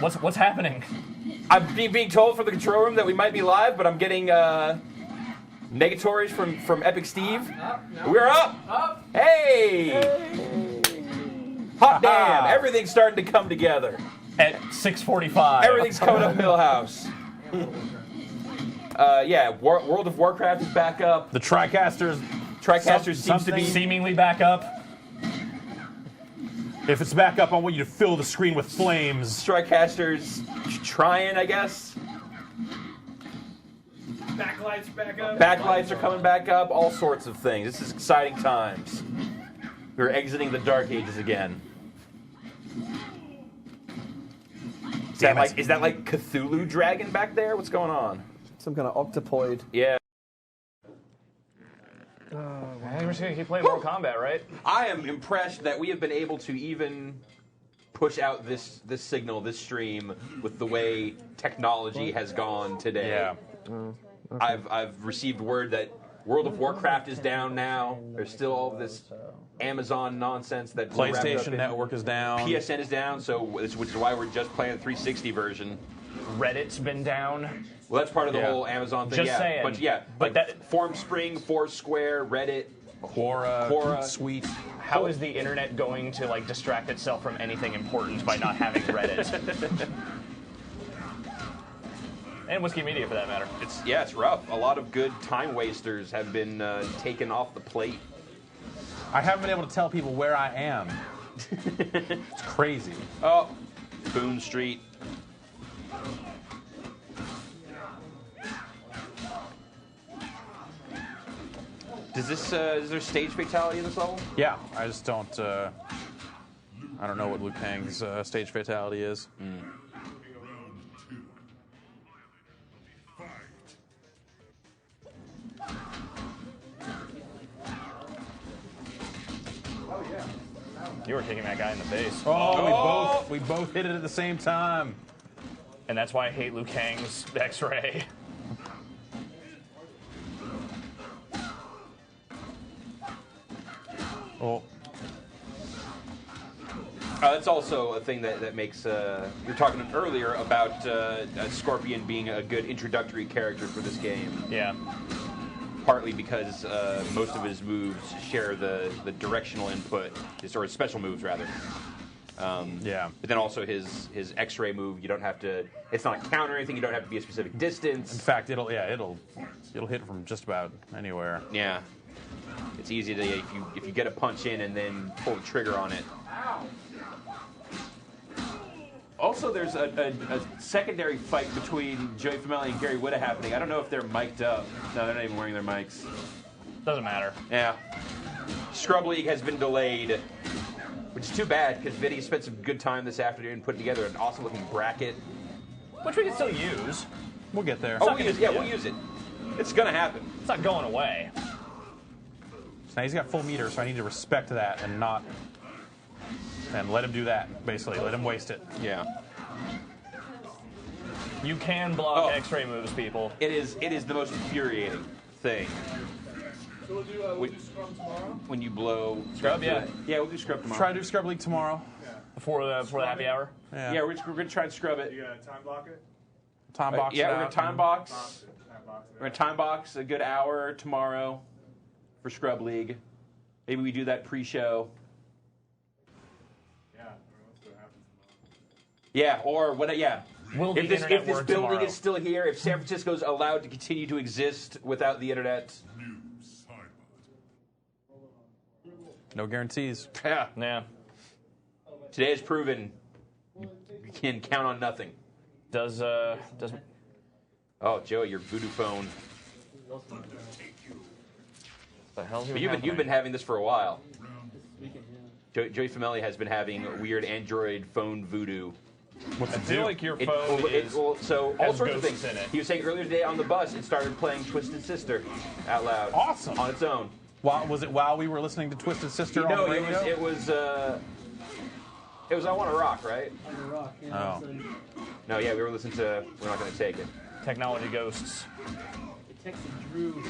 What's happening? I'm being told from the control room that we might be live, but I'm getting negatories from Epic Steve. We're up! Hey! Hot damn! Everything's starting to come together. At 6:45. Everything's coming up Millhouse. Yeah, World of Warcraft is back up. The TriCasters seems to be seemingly back up. If it's back up, I want you to fill the screen with flames. TriCasters trying, I guess. Backlights back up. Backlights are coming back up. All sorts of things. This is exciting times. We're exiting the Dark Ages again. Is that like Cthulhu dragon back there? What's going on? Some kind of octopoid. Yeah. We're just gonna keep playing Mortal Kombat, right? I am impressed that we have been able to even push out this signal, this stream, with the way technology has gone today. Yeah. Okay. I've received word that World of Warcraft is down now. There's still all of this Amazon nonsense that PlayStation Network is down. PSN is down, which is why we're just playing the 360 version. Reddit's been down. Well, that's part of the whole Amazon thing. Just saying. But that Formspring, Foursquare, Reddit, Quora, Sweet. How is the internet going to distract itself from anything important by not having Reddit? And Whiskey Media, for that matter. It's rough. A lot of good time wasters have been taken off the plate. I haven't been able to tell people where I am. It's crazy. Oh, Boone Street. Is there stage fatality in this level? Yeah, I just don't. I don't know what Liu Kang's stage fatality is. You were kicking that guy in the face. Oh, we both hit it at the same time. And that's why I hate Liu Kang's X-ray. Oh. That's also a thing that makes. You were talking earlier about Scorpion being a good introductory character for this game. Yeah. Partly because most of his moves share the directional input, or his special moves rather. Yeah. But then also his X-ray move, you don't have to. It's not a counter or anything. You don't have to be a specific distance. In fact, it'll hit from just about anywhere. Yeah. It's easy to if you get a punch in and then pull the trigger on it. Also, there's a secondary fight between Joey Fameli and Gary Whitta happening. I don't know if they're mic'd up. No, they're not even wearing their mics. Doesn't matter. Yeah. Scrub League has been delayed, which is too bad because Vinny spent some good time this afternoon putting together an awesome-looking bracket. Which we can still use. We'll get there. We'll use it. It's going to happen. It's not going away. So now he's got full meter, so I need to respect that and not... And let him do that, basically. Let him waste it. Yeah. You can block X-ray moves, people. It is the most infuriating thing. So we'll do Scrum tomorrow? When you blow... Scrub, yeah. Yeah, we'll do Scrub tomorrow. Try to do Scrub League tomorrow. Yeah. Before the happy hour? Yeah, we're going to try and scrub it. You got to time block it? Time box we're it going out. to time box. We're We're going to time box a good hour tomorrow for Scrub League. Maybe we do that pre-show. Yeah, let's see what happens tomorrow. Yeah, or what? Yeah. Will If this building tomorrow? is still here, if San Francisco's allowed to continue to exist without the internet, No guarantees. yeah. Yeah. Today has proven you can count on nothing. Does Oh, Joey, your voodoo phone. the hell's You've been having this for a while. Joey Fameli has been having weird Android phone voodoo. What's I it feel do? like your phone So all has sorts of ghosts things. in it. He was saying earlier today on the bus, it started playing Twisted Sister out loud. Awesome. On its own. Was it while we were listening to Twisted Sister on No, the radio? it was I Wanna Rock, right? Rock, yeah. Oh. No, yeah, we were listening to We're Not Gonna Take It. technology ghosts. It texted Drew.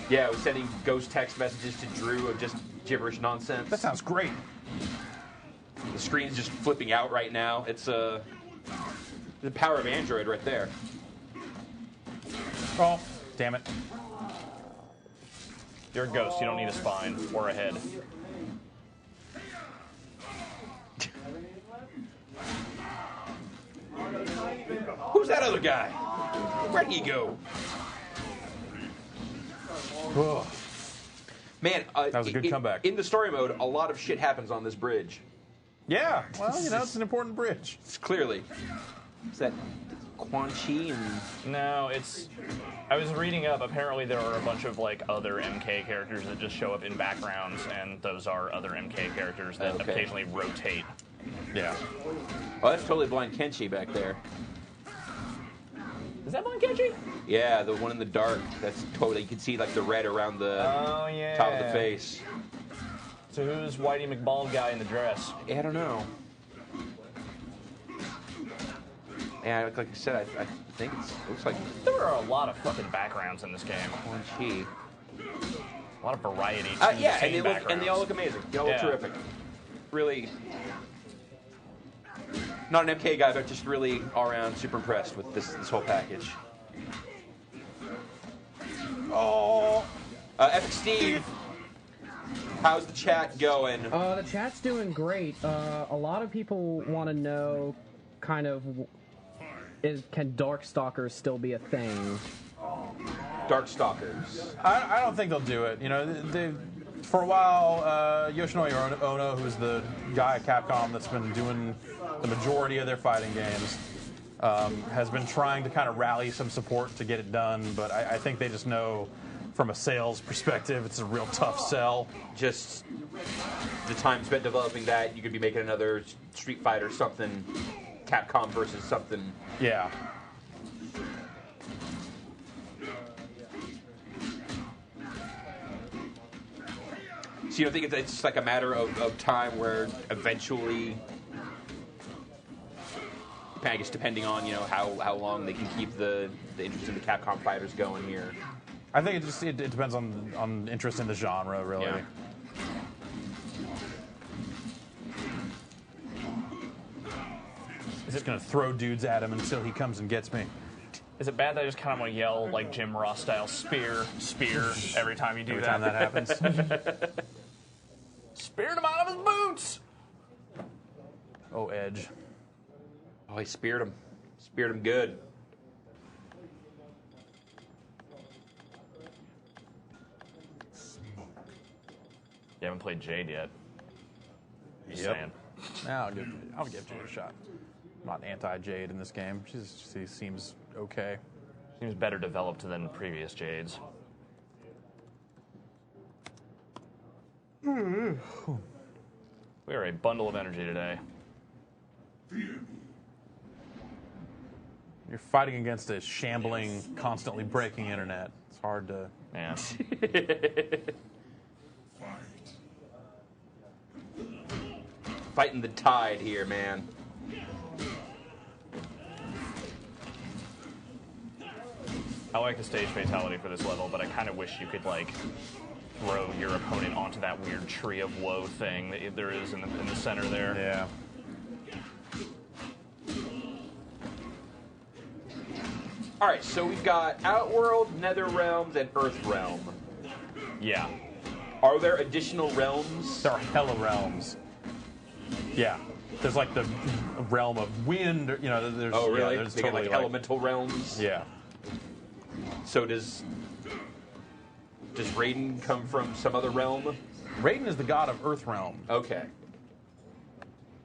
Yeah, I was sending ghost text messages to Drew of just gibberish nonsense. That sounds great. The screen's just flipping out right now. It's the power of Android right there. Oh, damn it. You're a ghost. You don't need a spine or a head. Who's that other guy? Where'd he go? Ugh. Man, That was a good comeback. In the story mode, a lot of shit happens on this bridge. Yeah, well, you know, it's an important bridge. It's clearly. Is that Quan Chi and... No, it's... I was reading up, apparently there are a bunch of, like, other MK characters that just show up in backgrounds, and those are other MK characters that occasionally rotate. Yeah. Oh, that's totally Blind Kenshi back there. Is that Blind Kenshi? Yeah, the one in the dark. That's totally... You can see, like, the red around the top of the face. So who's Whitey McBald guy in the dress? I don't know. Yeah, like I said, I think it looks like There are a lot of fucking backgrounds in this game. Quan Chi. A lot of variety. Yeah, and they all look amazing. They all look terrific. Really, not an MK guy, but just really all around super impressed with this whole package. Oh, Epic Steve, how's the chat going? The chat's doing great. A lot of people want to know, kind of, can Darkstalkers still be a thing? Darkstalkers. I don't think they'll do it. You know, for a while, Yoshinori Ono, who's the guy at Capcom that's been doing the majority of their fighting games, has been trying to kind of rally some support to get it done, but I think they just know from a sales perspective it's a real tough sell. Just the time spent developing that, you could be making another Street Fighter something, Capcom versus something. Yeah. So you don't think it's just like a matter of time where eventually, I guess depending on, you know, how long they can keep the interest in the Capcom fighters going here. I think it depends on interest in the genre, really. Yeah. Just gonna throw dudes at him until he comes and gets me. Is it bad that I just kind of want to yell, like Jim Ross style, spear, every time you do Every that? time that happens. Speared him out of his boots! Oh, Edge. Oh, he speared him. Speared him good. You haven't played Jade yet. Just Yep. saying. Now I'll give Jade a shot. I'm not anti-Jade in this game. She seems okay. Seems better developed than previous Jades. We are a bundle of energy today. You're fighting against a shambling, constantly breaking internet. It's hard to... Yeah. Fighting the tide here, man. I like the stage fatality for this level, but I kind of wish you could, like, throw your opponent onto that weird tree of woe thing that there is in the center there. Yeah. All right, so we've got Outworld, Nether Realms, and Earth Realm. Yeah. Are there additional realms? There are hella realms. Yeah. There's like the realm of wind, or, you know, there's... Oh, really? Yeah, there's They got, totally like elemental realms? Yeah. So does Raiden come from some other realm? Raiden is the god of Earth Realm. Okay.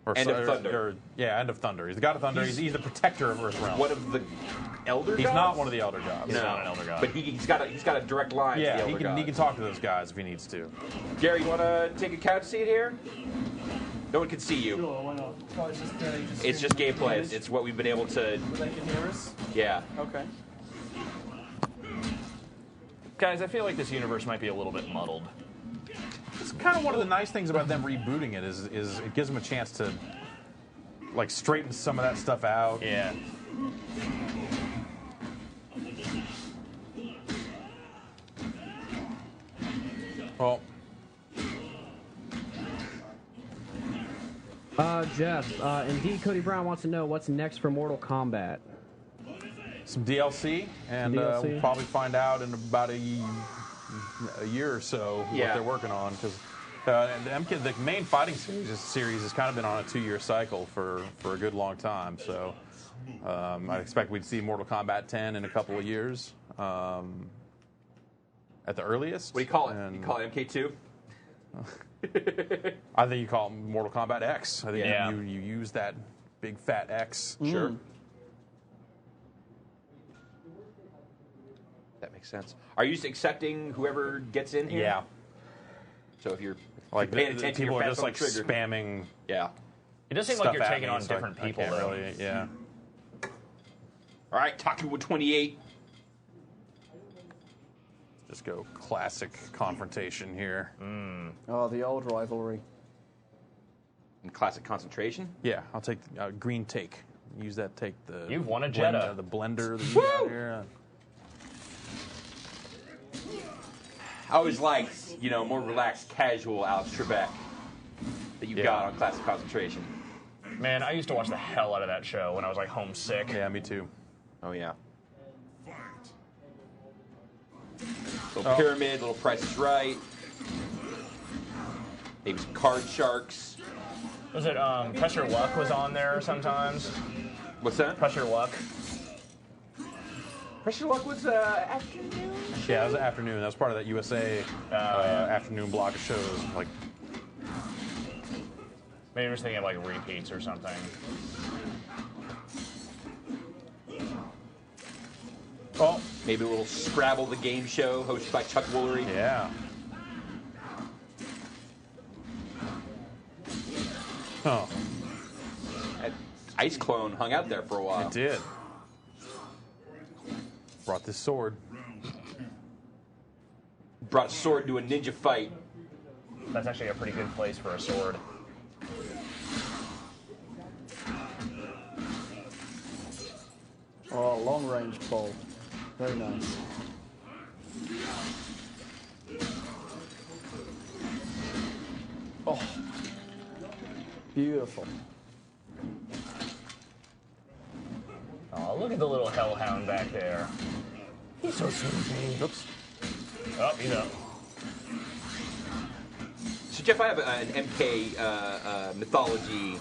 Or End of Thunder. End of Thunder. He's the god of Thunder. He's the protector of Earth Realm. One of the elder gods? He's not one of the elder gods. He's not an elder god. But he's got a direct line to the Yeah, elder he can talk to those guys if he needs to. Gary, you want to take a couch seat here? No one can see you. Sure, why not? Oh, It's just gameplay. It's what we've been able to... They can hear us? Yeah. Okay. Guys, I feel like this universe might be a little bit muddled. It's kind of one of the nice things about them rebooting it is it gives them a chance to like straighten some of that stuff out. Yeah. Well, Jeff, indeed, Cody Brown wants to know what's next for Mortal Kombat. Some DLC, and we'll probably find out in about a year or so what they're working on. Because the main fighting series has kind of been on a 2-year cycle for a good long time. So I expect we'd see Mortal Kombat 10 in a couple of years at the earliest. What do you call it? You call it MK2? I think you call it Mortal Kombat X. I think you use that big fat X. Sure. That makes sense. Are you just accepting whoever gets in here? Yeah. So if you're Like paying attention, people you're are just like trigger. spamming. Yeah. It does seem like you're taking on different people, though. Really, yeah. All right, Taku with 28. Just go classic confrontation here. Oh, the old rivalry. And classic concentration. Yeah, I'll take green take. Use that take. You've won a Jetta. The blender that you got here. I always liked, more relaxed, casual Alex Trebek that you got on classic concentration. Man, I used to watch the hell out of that show when I was like homesick. Yeah, me too. Oh yeah. Little pyramid, little Price is Right. Maybe some Card Sharks. Was it Pressure Luck was on there sometimes? What's that? Pressure Luck. Pressure Luck was afternoon. Yeah, it was afternoon. That was part of that USA afternoon block of shows. Like, maybe I was thinking of like repeats or something. Oh, maybe a little Scrabble the Game Show hosted by Chuck Woolery. yeah. Oh, That Ice Clone hung out there for a while. it did. Brought this sword. Brought a sword to a ninja fight. That's actually a pretty good place for a sword. Oh, long range pull. Very nice. Oh, beautiful. Oh, look at the little hellhound back there. He's so sweet. Oops. Oh, he's up. So, Jeff, I have an MK mythology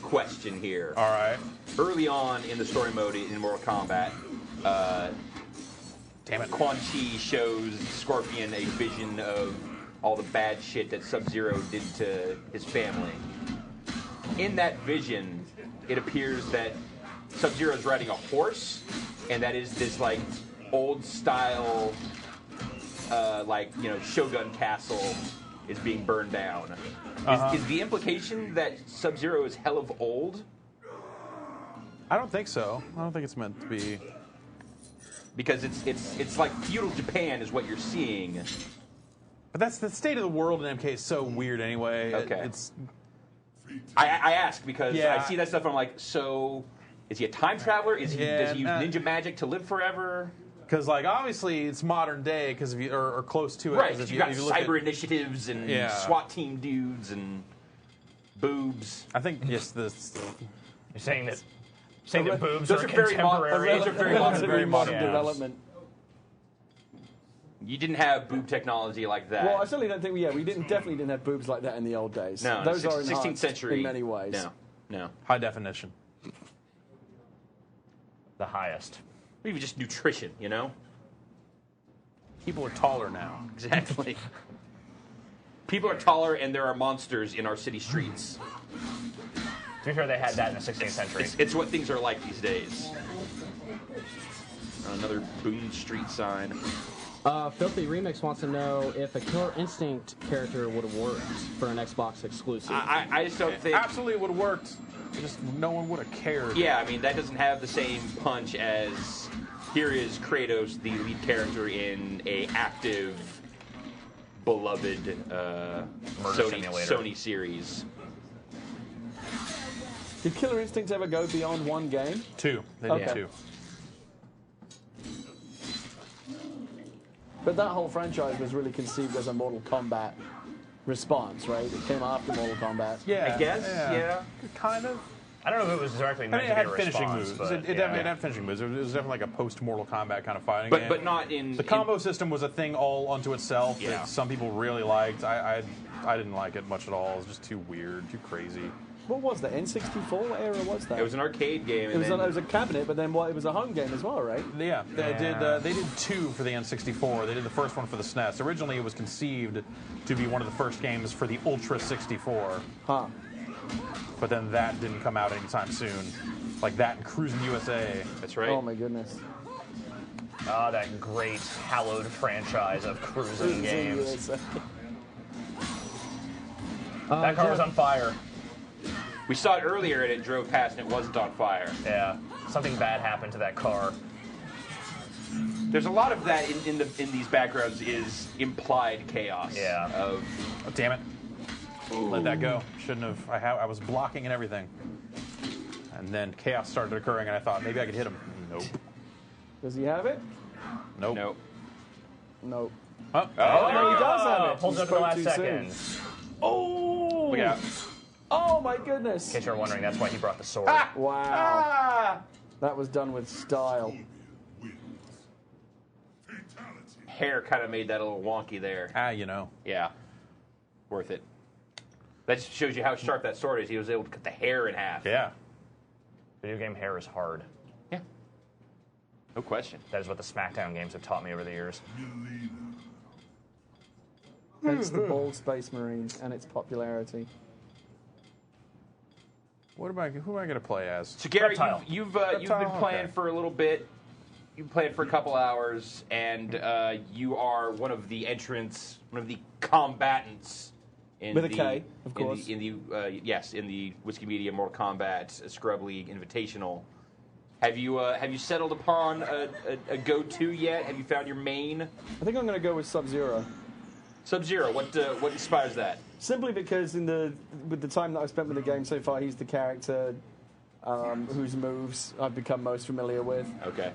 question here. All right. Early on in the story mode in Mortal Kombat, Damn it. Quan Chi shows Scorpion a vision of all the bad shit that Sub-Zero did to his family. In that vision, it appears that Sub-Zero is riding a horse, and that is this like old style, Shogun castle is being burned down. Is the implication that Sub-Zero is hell of old? I don't think so. I don't think it's meant to be. Because it's like feudal Japan is what you're seeing. But that's the state of the world in MK is so weird anyway. Okay. It's I ask because Yeah. I see that stuff and I'm like, so is he a time traveler? Does he use ninja magic to live forever? because like obviously it's modern day because if you or close to it. Right, 'cause if you got if you look cyber at, initiatives and Yeah. SWAT team dudes and boobs. I think yes, this You're saying that boobs Those are are very contemporary. Those are very Relatively modern. modern Yeah. development. You didn't have boob technology like that. Well, I certainly don't think we definitely didn't have boobs like that in the old days. no, Those are 16th enhanced century in many ways. No. high definition. The highest. Maybe just nutrition, People are taller now. Exactly. People are taller, and there are monsters in our city streets. To be fair, they had that in the 16th century. It's what things are like these days. Another Boone Street sign. Filthy Remix wants to know if a Killer Instinct character would have worked for an Xbox exclusive. I just don't think. Absolutely would have worked. Just no one would have cared. Yeah, I mean that doesn't have the same punch as here is Kratos, the lead character in a active, beloved simulator. Sony series. Did Killer Instinct ever go beyond one game? 2. They did Okay. 2. But that whole franchise was really conceived as a Mortal Kombat response, right? It came after Mortal Kombat. Yeah, I guess, yeah. kind of. I don't know if it was directly I meant mean, it to be had a finishing response, moves. but It definitely had finishing moves. It was definitely like a post-Mortal Kombat kind of fighting game. But not in The combo system was a thing all unto itself Yeah. that some people really liked. I didn't like it much at all. It was just too weird, too crazy. What was that? N64? What era was that? It was an arcade game. And it was a cabinet, but then it was a home game as well, right? Yeah, they did two for the N64. They did the first one for the SNES. Originally, it was conceived to be one of the first games for the Ultra 64. Huh. But then that didn't come out anytime soon. Like that and Cruis'n USA. That's right. Oh my goodness. that great hallowed franchise of cruising games. That car was on fire. We saw it earlier and it drove past and it wasn't on fire. Yeah, something bad happened to that car. There's a lot of that in these backgrounds is implied chaos. Yeah. Of Oh, damn it. Let that go. Shouldn't have. I was blocking and everything. And then chaos started occurring and I thought maybe I could hit him. Nope. Does he have it? Nope. no. No. Oh. No, he does have it. Pulls He up at the spoke last too second. soon. Oh! Look out. Oh my goodness! In case you're wondering, that's why he brought the sword. Wow. Ah! That was done with style. Hair kind of made that a little wonky there. You know. Yeah. Worth it. That just shows you how sharp that sword is. He was able to cut the hair in half. Yeah. Video game hair is hard. Yeah. No question. That is what the SmackDown games have taught me over the years. Hence the bald Space Marine and its popularity. Who am I going to play as? So Gary, Reptile. you've Reptile, been playing okay. for a little bit. You've played for a couple hours, and you are one of the entrants, one of the combatants. In With a K, of in course. The, in the Whiskey Media Mortal Kombat Scrub League Invitational. Have you settled upon a go-to yet? Have you found your main? I think I'm going to go with Sub-Zero. Sub-Zero. What inspires that? Simply because with the time that I've spent with the game so far, he's the character whose moves I've become most familiar with. Okay.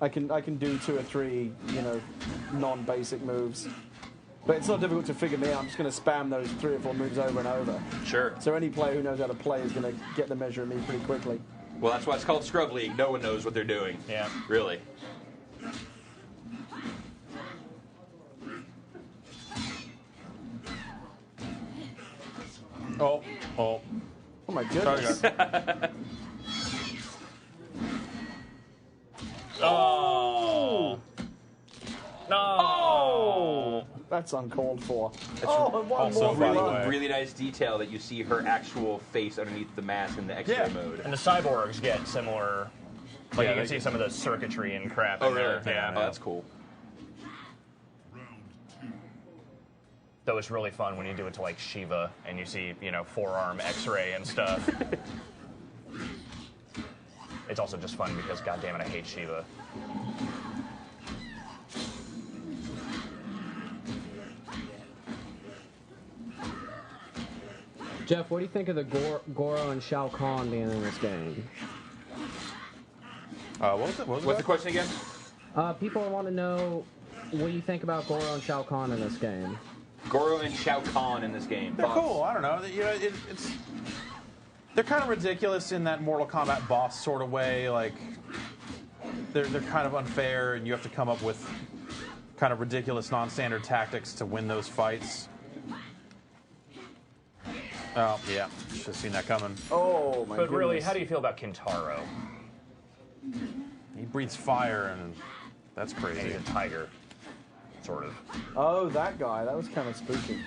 I can do 2 or 3, non-basic moves. But it's not difficult to figure me out. I'm just going to spam those 3 or 4 moves over and over. Sure. So any player who knows how to play is going to get the measure of me pretty quickly. Well, that's why it's called Scrub League. No one knows what they're doing. Yeah. Really. Oh. Oh my Sorry, goodness. guys. Oh! No! Oh! That's uncalled for. And one also, more by the run. way- Really nice detail that you see her actual face underneath the mask in the X-ray Yeah. mode. And the cyborgs get similar. Like Yeah, you can they- see some of the circuitry and crap Oh, in really? there. Yeah. Oh, that's cool. Though it's really fun when you do it to like Shiva and you see, forearm X-ray and stuff. It's also just fun because, goddammit, I hate Shiva. Jeff, what do you think of the Goro and Shao Kahn being in this game? What was it? What's the question again? People want to know what do you think about Goro and Shao Kahn in this game? Goro and Shao Kahn in this game. They're Thoughts? cool. I don't know. They're kind of ridiculous in that Mortal Kombat boss sort of way. Like they're kind of unfair, and you have to come up with kind of ridiculous, non-standard tactics to win those fights. Oh yeah, should have seen that coming. Oh my But goodness. really, how do you feel about Kintaro? He breathes fire, and that's And crazy. he's a tiger, sort of. Oh, that guy. That was kind of spooky.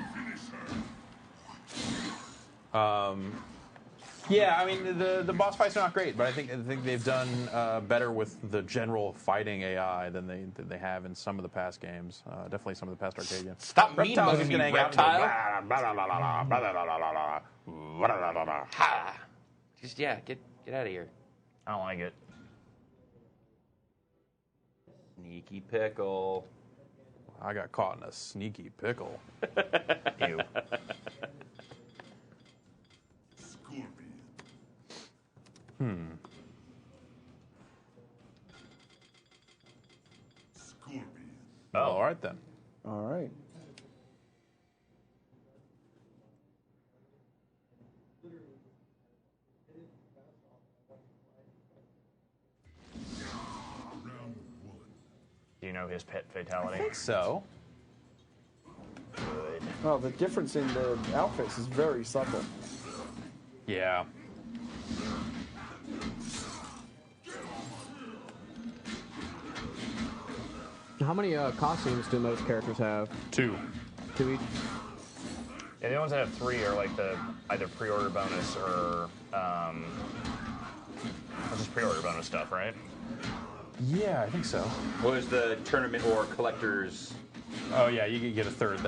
Yeah, I mean the boss fights are not great, but I think they've done better with the general fighting AI than they have in some of the past games. Definitely some of the past arcade games. Stop mean Reptile's mugging just me, gonna hang out and go, Reptile. Ha! Just, yeah, get out of here. I don't like it. Sneaky pickle. I got caught in a sneaky pickle. Ew. Oh, all right then. All right. know his pet fatality? I think so. Good. Well, the difference in the outfits is very subtle. Yeah. How many costumes do most characters have? 2. 2 each? Yeah, the ones that have 3 are like the either pre-order bonus or just pre-order bonus stuff, right? Yeah, I think so. What was the tournament or collector's Oh yeah, you get a third.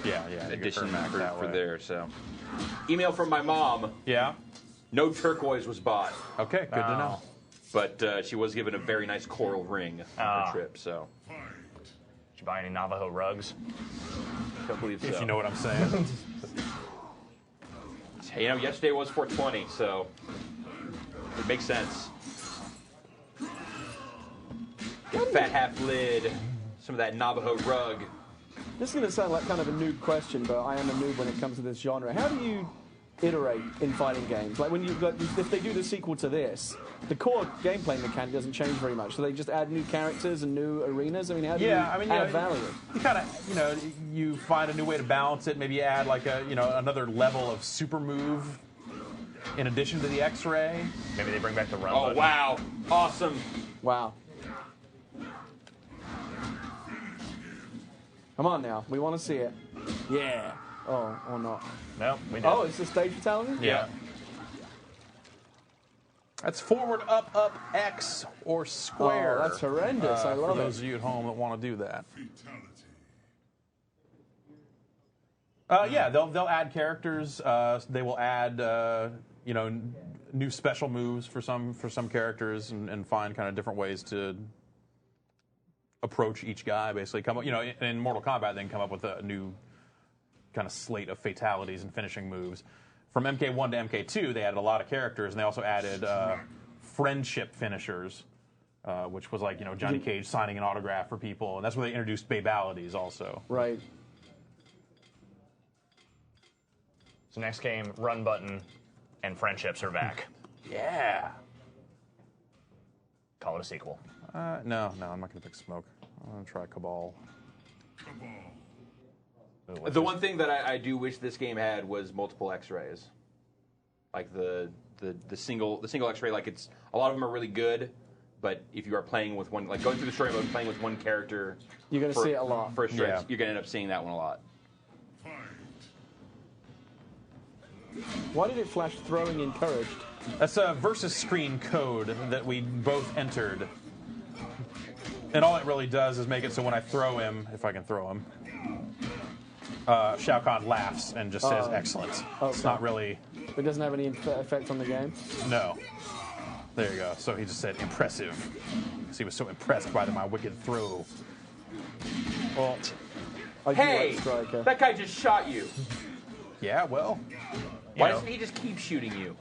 Yeah, you get a edition third back that for way. there? So, email from my mom. Yeah. No turquoise was bought, Okay, good to know. but she was given a very nice coral ring on her trip. So, Did you buy any Navajo rugs? don't believe so. If you know what I'm saying. You know, yesterday was 420, so it makes sense. Fat half lid, some of that Navajo rug. This is going to sound like kind of a noob question, but I am a noob when it comes to this genre. How do you iterate in fighting games? Like when you've got, if they do the sequel to this, the core gameplay mechanic doesn't change very much. So they just add new characters and new arenas. I mean, how do you add value? You kind of, you find a new way to balance it. Maybe you add like another level of super move in addition to the X-ray. Maybe they bring back the run. Oh, button. wow. Awesome. Wow. Come on now, we want to see it. Yeah. Oh, or not. No, we did. Oh, it's the stage fatality? Yeah. That's forward, up, X, or square. Oh, that's horrendous. I love for it. those of you at home that want to do that. Yeah, they'll add characters. They will add new special moves for some characters and find kind of different ways to approach each guy. Basically, in Mortal Kombat, they can come up with a new kind of slate of fatalities and finishing moves. From MK1 to MK2, they added a lot of characters, and they also added friendship finishers, which was like Johnny Cage signing an autograph for people, and that's where they introduced Fatalities also. Right. So next game, run button, and friendships are back. Yeah. Call it a sequel. No, I'm not going to pick Smoke. I'm going to try Cabal. Ooh, The one thing that I do wish this game had was multiple X-rays, like the single X-ray. Like a lot of them are really good, but if you are playing with one, like going through the story mode, playing with one character, You're going to see it a lot. For a stretch, Yeah. you're going to end up seeing that one a lot. Why did it flash throwing encouraged? That's a versus screen code that we both entered. And all it really does is make it so when I throw him, if I can throw him, Shao Kahn laughs and just says excellent. It's not really... It doesn't have any effect on the game? No. There you go. So he just said impressive. Because he was so impressed by my wicked throw. Well, I do Hey, like Stryker. that guy just shot you. yeah, well... Why know. doesn't he just keep shooting you?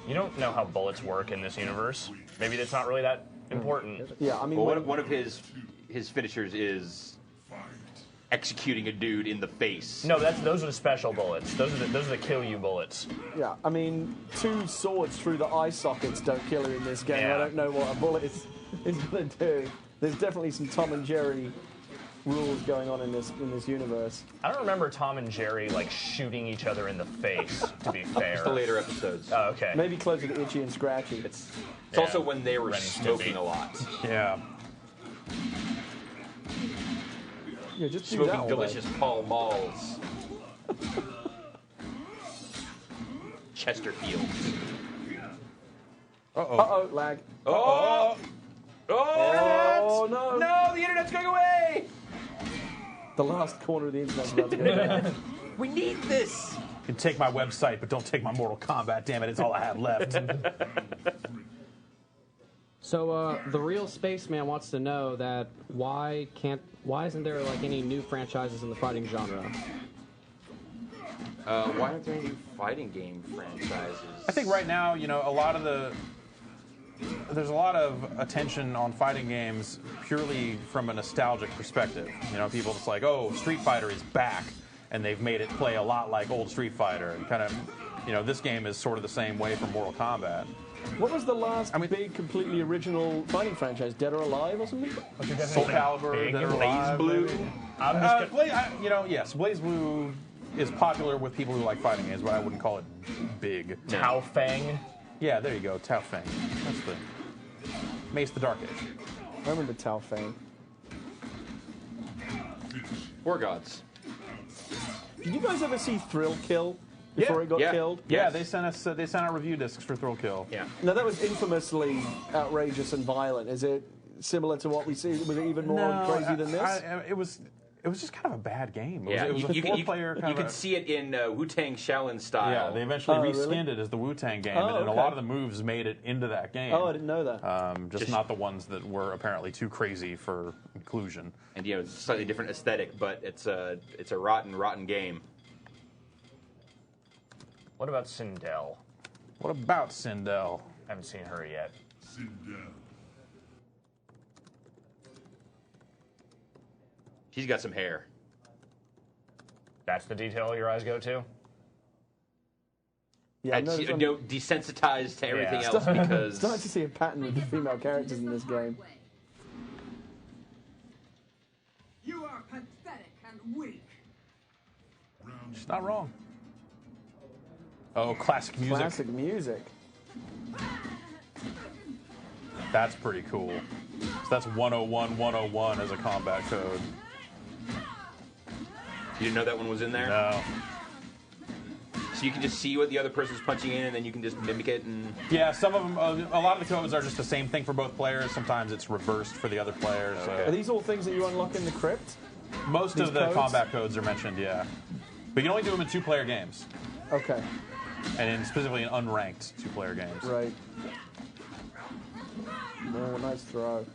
You don't know how bullets work in this universe. Maybe that's not really that important. Yeah, I mean, Well, when- one of his finishers is executing a dude in the face. No, those are the special bullets. Those are the kill you bullets. yeah, I mean, 2 swords through the eye sockets don't kill her in this game. Yeah. I don't know what a bullet is going to do. There's definitely some Tom and Jerry rules going on in this universe. I don't remember Tom and Jerry like shooting each other in the face. To be fair. It's the later episodes. Oh, okay. Maybe closer to Itchy and Scratchy. It's Yeah. also when they were Ren and smoking Stimpy. a lot. Yeah. Yeah, just do that Smoking all delicious Pall Malls. Chesterfield. Uh-oh, lag. Oh! Oh, no. No, the internet's going away! The last corner of the internet's about to go down. We need this! You can take my website, but don't take my Mortal Kombat, damn it. It's all I have left. So the real spaceman wants to know that why isn't there like any new franchises in the fighting genre? Why aren't there any fighting game franchises? I think right now, there's a lot of attention on fighting games purely from a nostalgic perspective. People just like, oh, Street Fighter is back, and they've made it play a lot like old Street Fighter, and kind of this game is sort of the same way from Mortal Kombat. What was the last big, completely original fighting franchise? Dead or Alive or something? Soul Calibur, Dead or Alive, Blue. Yes, Blaze Blue is popular with people who like fighting games, but I wouldn't call it big. Tao Feng. Yeah, there you go, Tao Feng. That's the Mace the Dark Age. I remember Tao Feng. War Gods. Did you guys ever see Thrill Kill before it got killed? Yeah, they sent out review discs for Thrill Kill. Yeah. Now that was infamously outrageous and violent. Is it similar to what we see? Was it even more crazy than this? It was just kind of a bad game. Yeah, It was a 4-player kind You of could see it in Wu-Tang Shaolin style. Yeah, they eventually reskinned really? it as the Wu-Tang game, Oh, and a okay. lot of the moves made it into that game. Oh, I didn't know that. Just not the ones that were apparently too crazy for inclusion. And slightly different aesthetic, but it's a rotten game. What about Sindel? What about Sindel? Haven't seen her yet. She's got some hair. That's the detail your eyes go to? Yeah, I And noticed desensitized to everything Yeah. else because starting to see a pattern with the female characters in this game. You are pathetic and weak. She's not wrong. Oh, classic music. Classic music. That's pretty cool. So that's 101, 101 as a combat code. you didn't know that one was in there. No. So you can just see what the other person's punching in, and then you can just mimic it. And Yeah, some of them, a lot of the codes are just the same thing for both players. Sometimes it's reversed for the other player. So. Are these all things that you unlock in the crypt? Most these of the codes? combat codes are mentioned, yeah. But you can only do them in 2-player games, Okay, and specifically in unranked 2-player games. right. Oh, nice throw.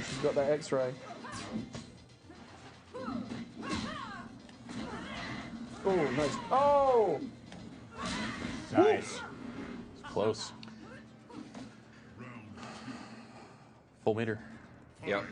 She's got that X-ray. Oh, nice. Oh! Nice. It's close. Full meter. yep.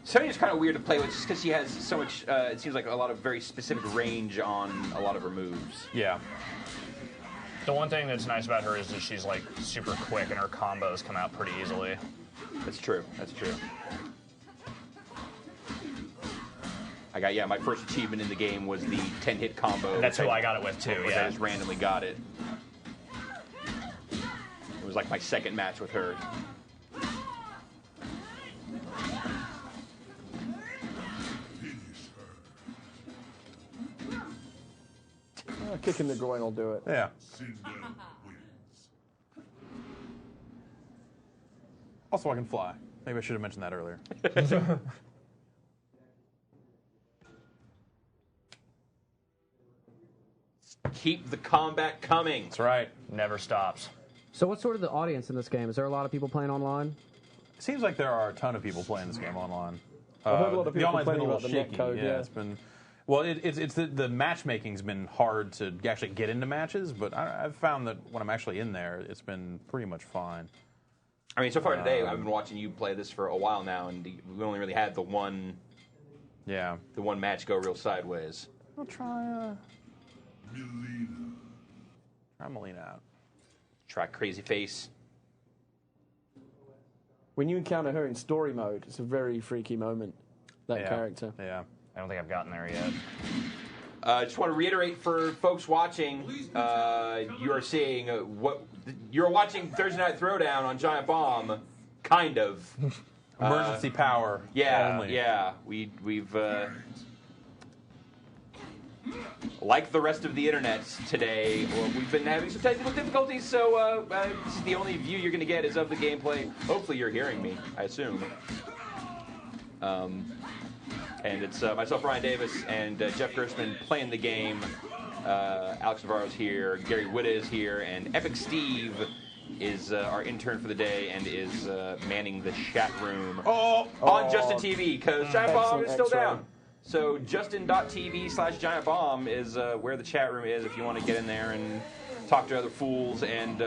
Sonya's kind of weird to play with just because she has so much, it seems like a lot of very specific range on a lot of her moves. Yeah. The one thing that's nice about her is that she's like super quick and her combos come out pretty easily. That's true. That's true. I got, my first achievement in the game was the 10-hit combo. That's who I got it with too, I yeah. just randomly got it. It was like my second match with her. A kick in the groin will do it. Yeah. Also, I can fly. Maybe I should have mentioned that earlier. Keep the combat coming. That's right. Never stops. So what's sort of the audience in this game? Is there a lot of people playing online? It seems like there are a ton of people playing this game online. I've heard a lot of the people online's been a complaining little about the shaky. netcode, yeah. It's been. Well, it's the matchmaking's been hard to actually get into matches, but I've found that when I'm actually in there, it's been pretty much fine. I mean, so far today, I've been watching you play this for a while now, and we only really had the one match go real sideways. I'll try Melina out. Try Crazy Face. When you encounter her in story mode, it's a very freaky moment, that character. Yeah. I don't think I've gotten there yet. Just want to reiterate for folks watching, you are seeing you're watching Thursday Night Throwdown on Giant Bomb, kind of. Emergency power. Yeah, only. yeah. We've like the rest of the internet today, we've been having some technical difficulties. So this is the only view you're going to get is of the gameplay. Hopefully, you're hearing me. I assume. And it's myself, Ryan Davis, and Jeff Gerstmann playing the game. Alex Navarro's here, Gary Witta is here, and Epic Steve is our intern for the day and is manning the chat room on Justin TV because Giant Bomb is still down. So justin.tv/Giant Bomb is where the chat room is if you want to get in there and talk to other fools and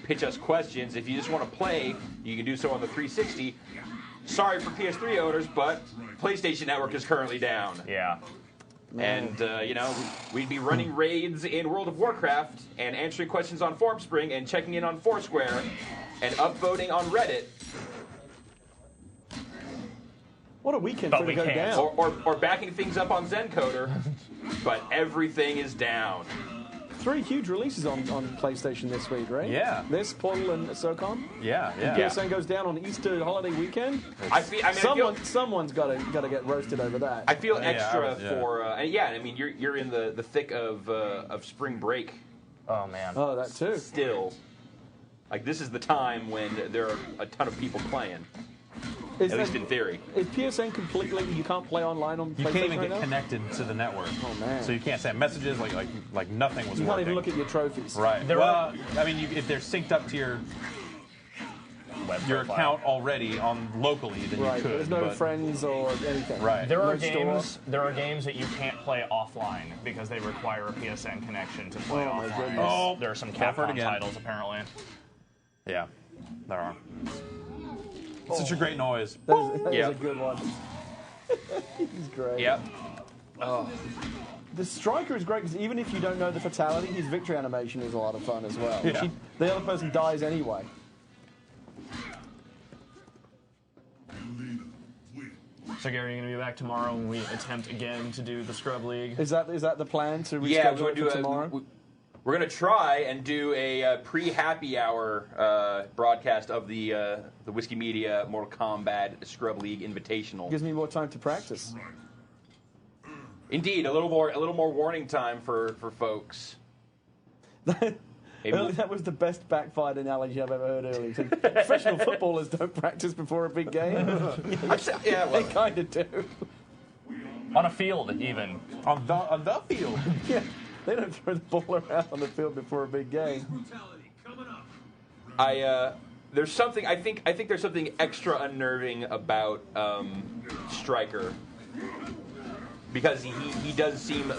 pitch us questions. If you just want to play, you can do so on the 360. Sorry for PS3 owners, but PlayStation Network is currently down. Yeah. And, we'd be running raids in World of Warcraft and answering questions on Formspring and checking in on Foursquare and upvoting on Reddit. What a weekend But for we it to go can't. down. Or backing things up on Zencoder, but everything is down. 3 huge releases on PlayStation this week, right? Yeah. This, Portal, and SOCOM. Yeah. PSN goes down on Easter holiday weekend. Someone's got to get roasted over that. I feel extra yeah. for you're in the thick of spring break. Oh man. Oh, that too. Still, like this is the time when there are a ton of people playing. At least in theory. Is PSN completely? You can't play online on PlayStation You can't even right get now? connected to the network. Oh man. So you can't send messages. Like nothing was You working. can't even look at your trophies. Right. If they're synced up to your Profile. account already on locally, then Right. you could. There's no but, friends or anything. Right. There are No store. games. There are games that you can't play offline because they require a PSN connection to play Oh, my offline. goodness. Oh, There are some fall for it Capcom again. titles apparently. Yeah, there are. It's such a great noise. That is Yep. a good one. He's great. Yep. The Stryker is great because even if you don't know the fatality, his victory animation is a lot of fun as well. Yeah. The other person dies anyway. So Gary, you're gonna be back tomorrow when we attempt again to do the Scrub League. Is that the plan to reschedule Yeah, it for tomorrow? We're going to try and do a pre-happy hour broadcast of the Whiskey Media Mortal Kombat Scrub League Invitational. Gives me more time to practice. Indeed, a little more warning time for folks. Early, that was the best backfired analogy I've ever heard earlier. Professional footballers don't practice before a big game. Yeah, They kind of do. On a field, even. On the field. Yeah, they don't throw the ball around on the field before a big game. Brutality coming up. There's something I think there's something extra unnerving about Stryker because he does seem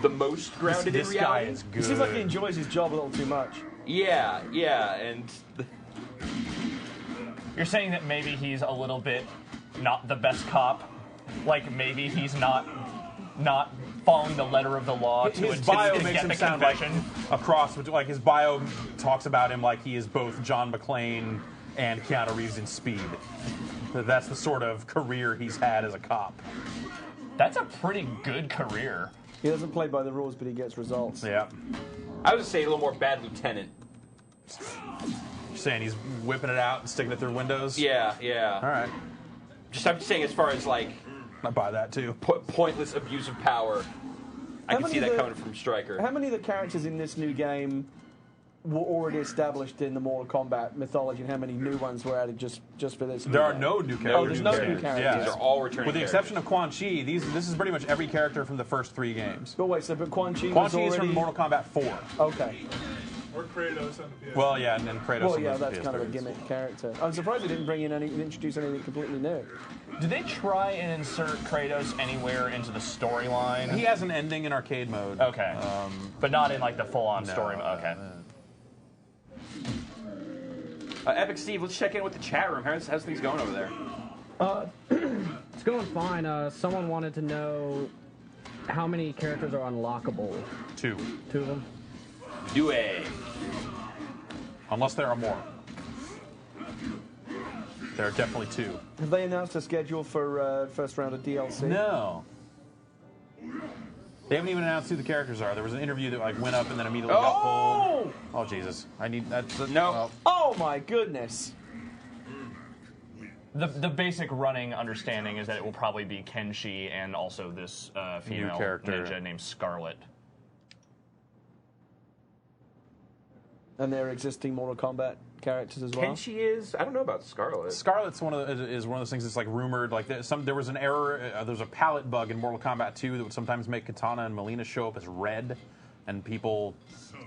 the most grounded This in guy reality. is good. It seems like he enjoys his job a little too much. Yeah, and You're saying that maybe he's a little bit not the best cop. Like maybe he's not following the letter of the law to His bio get makes the him sound like confession. a cross. Like his bio talks about him like he is both John McClane and Keanu Reeves in Speed. That's the sort of career he's had as a cop. That's a pretty good career. He doesn't play by the rules, but he gets results. Yeah. I would say a little more bad lieutenant. You're saying he's whipping it out and sticking it through windows? Yeah. All right. I'm just saying as far as like I buy that too. pointless abuse of power. I can see that coming from Stryker. How many of the characters in this new game were already established in the Mortal Kombat mythology, and how many new ones were added just for this? There are no new characters. Oh, there's no new characters. Yeah. These are all returning With the characters. exception of Quan Chi, this is pretty much every character from the first 3 games. But wait, but Quan Chi Quan was Chi is already... from Mortal Kombat 4. Okay. Or Kratos on the PS. Well, yeah, and then Kratos. Well, on yeah, the that's kind of a PS3s. gimmick character. I'm surprised they didn't introduce anything completely new. Did they try and insert Kratos anywhere into the storyline? He has an ending in arcade mode. Okay. But not in like the full-on story. Okay. Epic Steve, let's check in with the chat room. How's things going over there? It's going fine. Someone wanted to know how many characters are unlockable. 2. 2 of them. Do a. Unless there are more. There are definitely 2. Have they announced a schedule for first round of DLC? No. They haven't even announced who the characters are. There was an interview that like went up and then immediately got pulled. Oh Jesus! I need that. No. Oh my goodness! The basic running understanding is that it will probably be Kenshi and also this female character. ninja named Scarlet. And they're existing Mortal Kombat characters as well. Kenshi is. I don't know about Scarlet. Scarlet's one of those things that's like rumored. Like there was an error. There's a palette bug in Mortal Kombat 2 that would sometimes make Katana and Melina show up as red. and people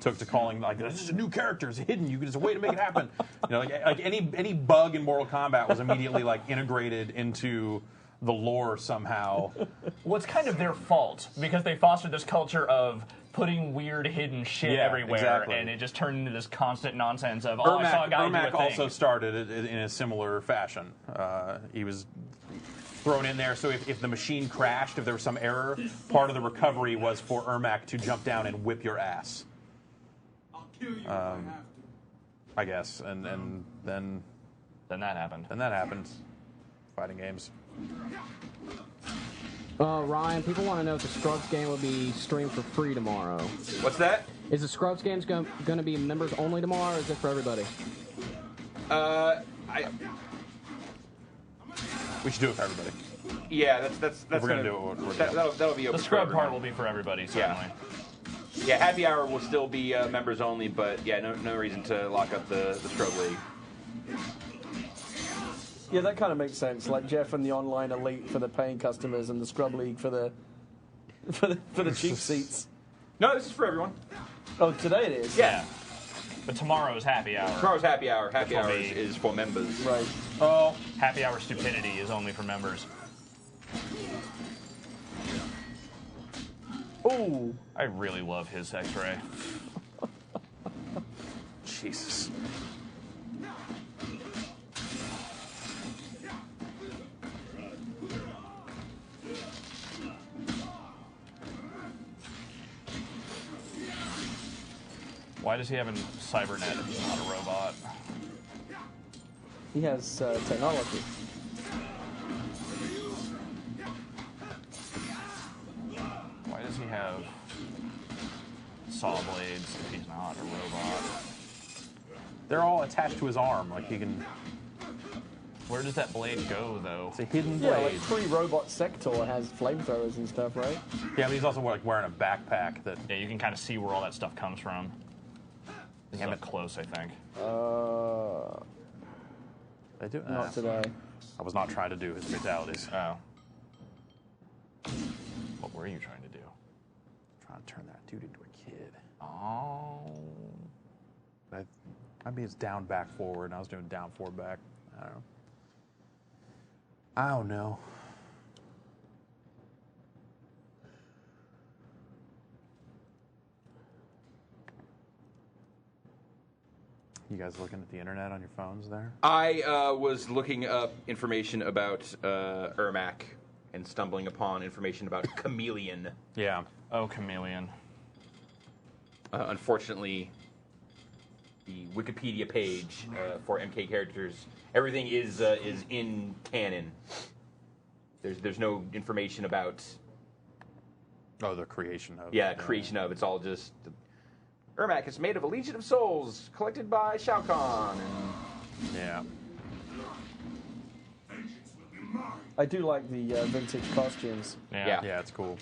took to calling like this is a new character, it's hidden. There's a way to make it happen. Like any bug in Mortal Kombat was immediately like integrated into the lore somehow. Well, it's kind of their fault because they fostered this culture of putting weird hidden shit everywhere, exactly. and it just turned into this constant nonsense of I saw a guy do a Ermac thing. also started it in a similar fashion. He was thrown in there, so if the machine crashed, if there was some error, part of the recovery was for Ermac to jump down and whip your ass. I'll kill you if I have to. I guess, and then that happened. Then that happened. Fighting games. Ryan, people want to know if the Scrubs game will be streamed for free tomorrow. What's that? Is the Scrubs games going to be members only tomorrow, or is it for everybody? We should do it for everybody. Yeah, that's If we're gonna do it, we're doing it. that'll be open The scrub for part everyone. will be for everybody, certainly. Yeah, happy hour will still be members only, but yeah, no reason to lock up the Scrub League. Yeah, that kind of makes sense. Like Jeff and the online elite for the paying customers, and the Scrub League for the cheap seats. No, this is for everyone. Oh, today it is. Yeah. But tomorrow's happy hour. Tomorrow's happy hour. Happy Which will hour be- is for members. Right. Oh, happy hour stupidity is only for members. Ooh. I really love his X-ray. Jesus. Why does he have a cybernet if he's not a robot? He has technology. Why does he have saw blades if he's not a robot? They're all attached to his arm, like he can. Where does that blade go, though? It's a hidden Yeah, blade. like pre-robot Sector has flamethrowers and stuff, right? Yeah, but he's also like wearing a backpack that. Yeah, you can kind of see where all that stuff comes from. It's up close, I think. They do. Not today. I was not trying to do his fatalities. Oh. What were you trying to do? Trying to turn that dude into a kid. Oh. Maybe it's down, back, forward, and I was doing down, forward, back. I don't know. I don't know. You guys looking at the internet on your phones there? I was looking up information about Ermac and stumbling upon information about Chameleon. Yeah. Oh, Chameleon. Unfortunately, the Wikipedia page for MK characters, everything is in canon. There's no information about Oh, the creation of. creation of. It's all just Ermac is made of a legion of souls collected by Shao Kahn. And Yeah. I do like the vintage costumes. Yeah. Yeah, it's cool.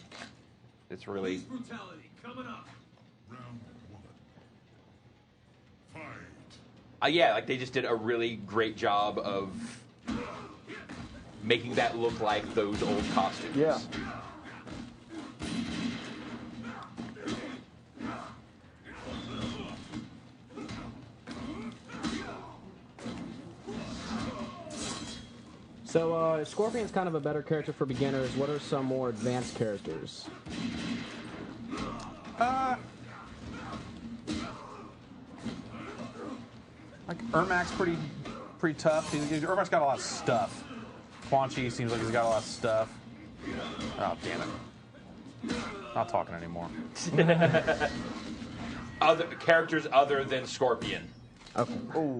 it's really Brutality coming up. Round one. Fight. yeah, like they just did a really great job of making that look like those old costumes. Yeah. So, Scorpion's kind of a better character for beginners. What are some more advanced characters? Like Ermac's pretty tough. Ermac's got a lot of stuff. Quan Chi seems like he's got a lot of stuff. Oh, damn it. Not talking anymore. Other characters other than Scorpion. Okay.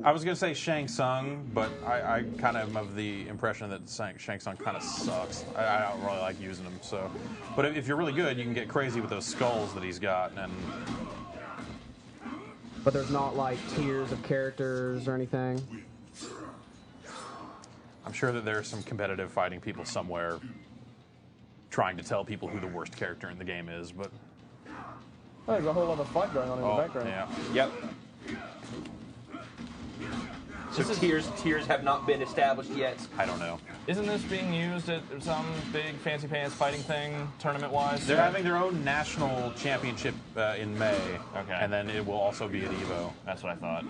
I was going to say Shang Tsung, but I kind of am of the impression that Shang Tsung kind of sucks. I don't really like using him. So, but if you're really good, you can get crazy with those skulls that he's got. And But there's not like tiers of characters or anything. I'm sure that there's some competitive fighting people somewhere trying to tell people who the worst character in the game is. But Oh, there's a whole other fight going on in the background. yeah. Yep. So tiers have not been established yet. I don't know. Isn't this being used at some big fancy pants fighting thing, tournament-wise? They're having their own national championship in May. Okay. And then it will also be at EVO. That's what I thought.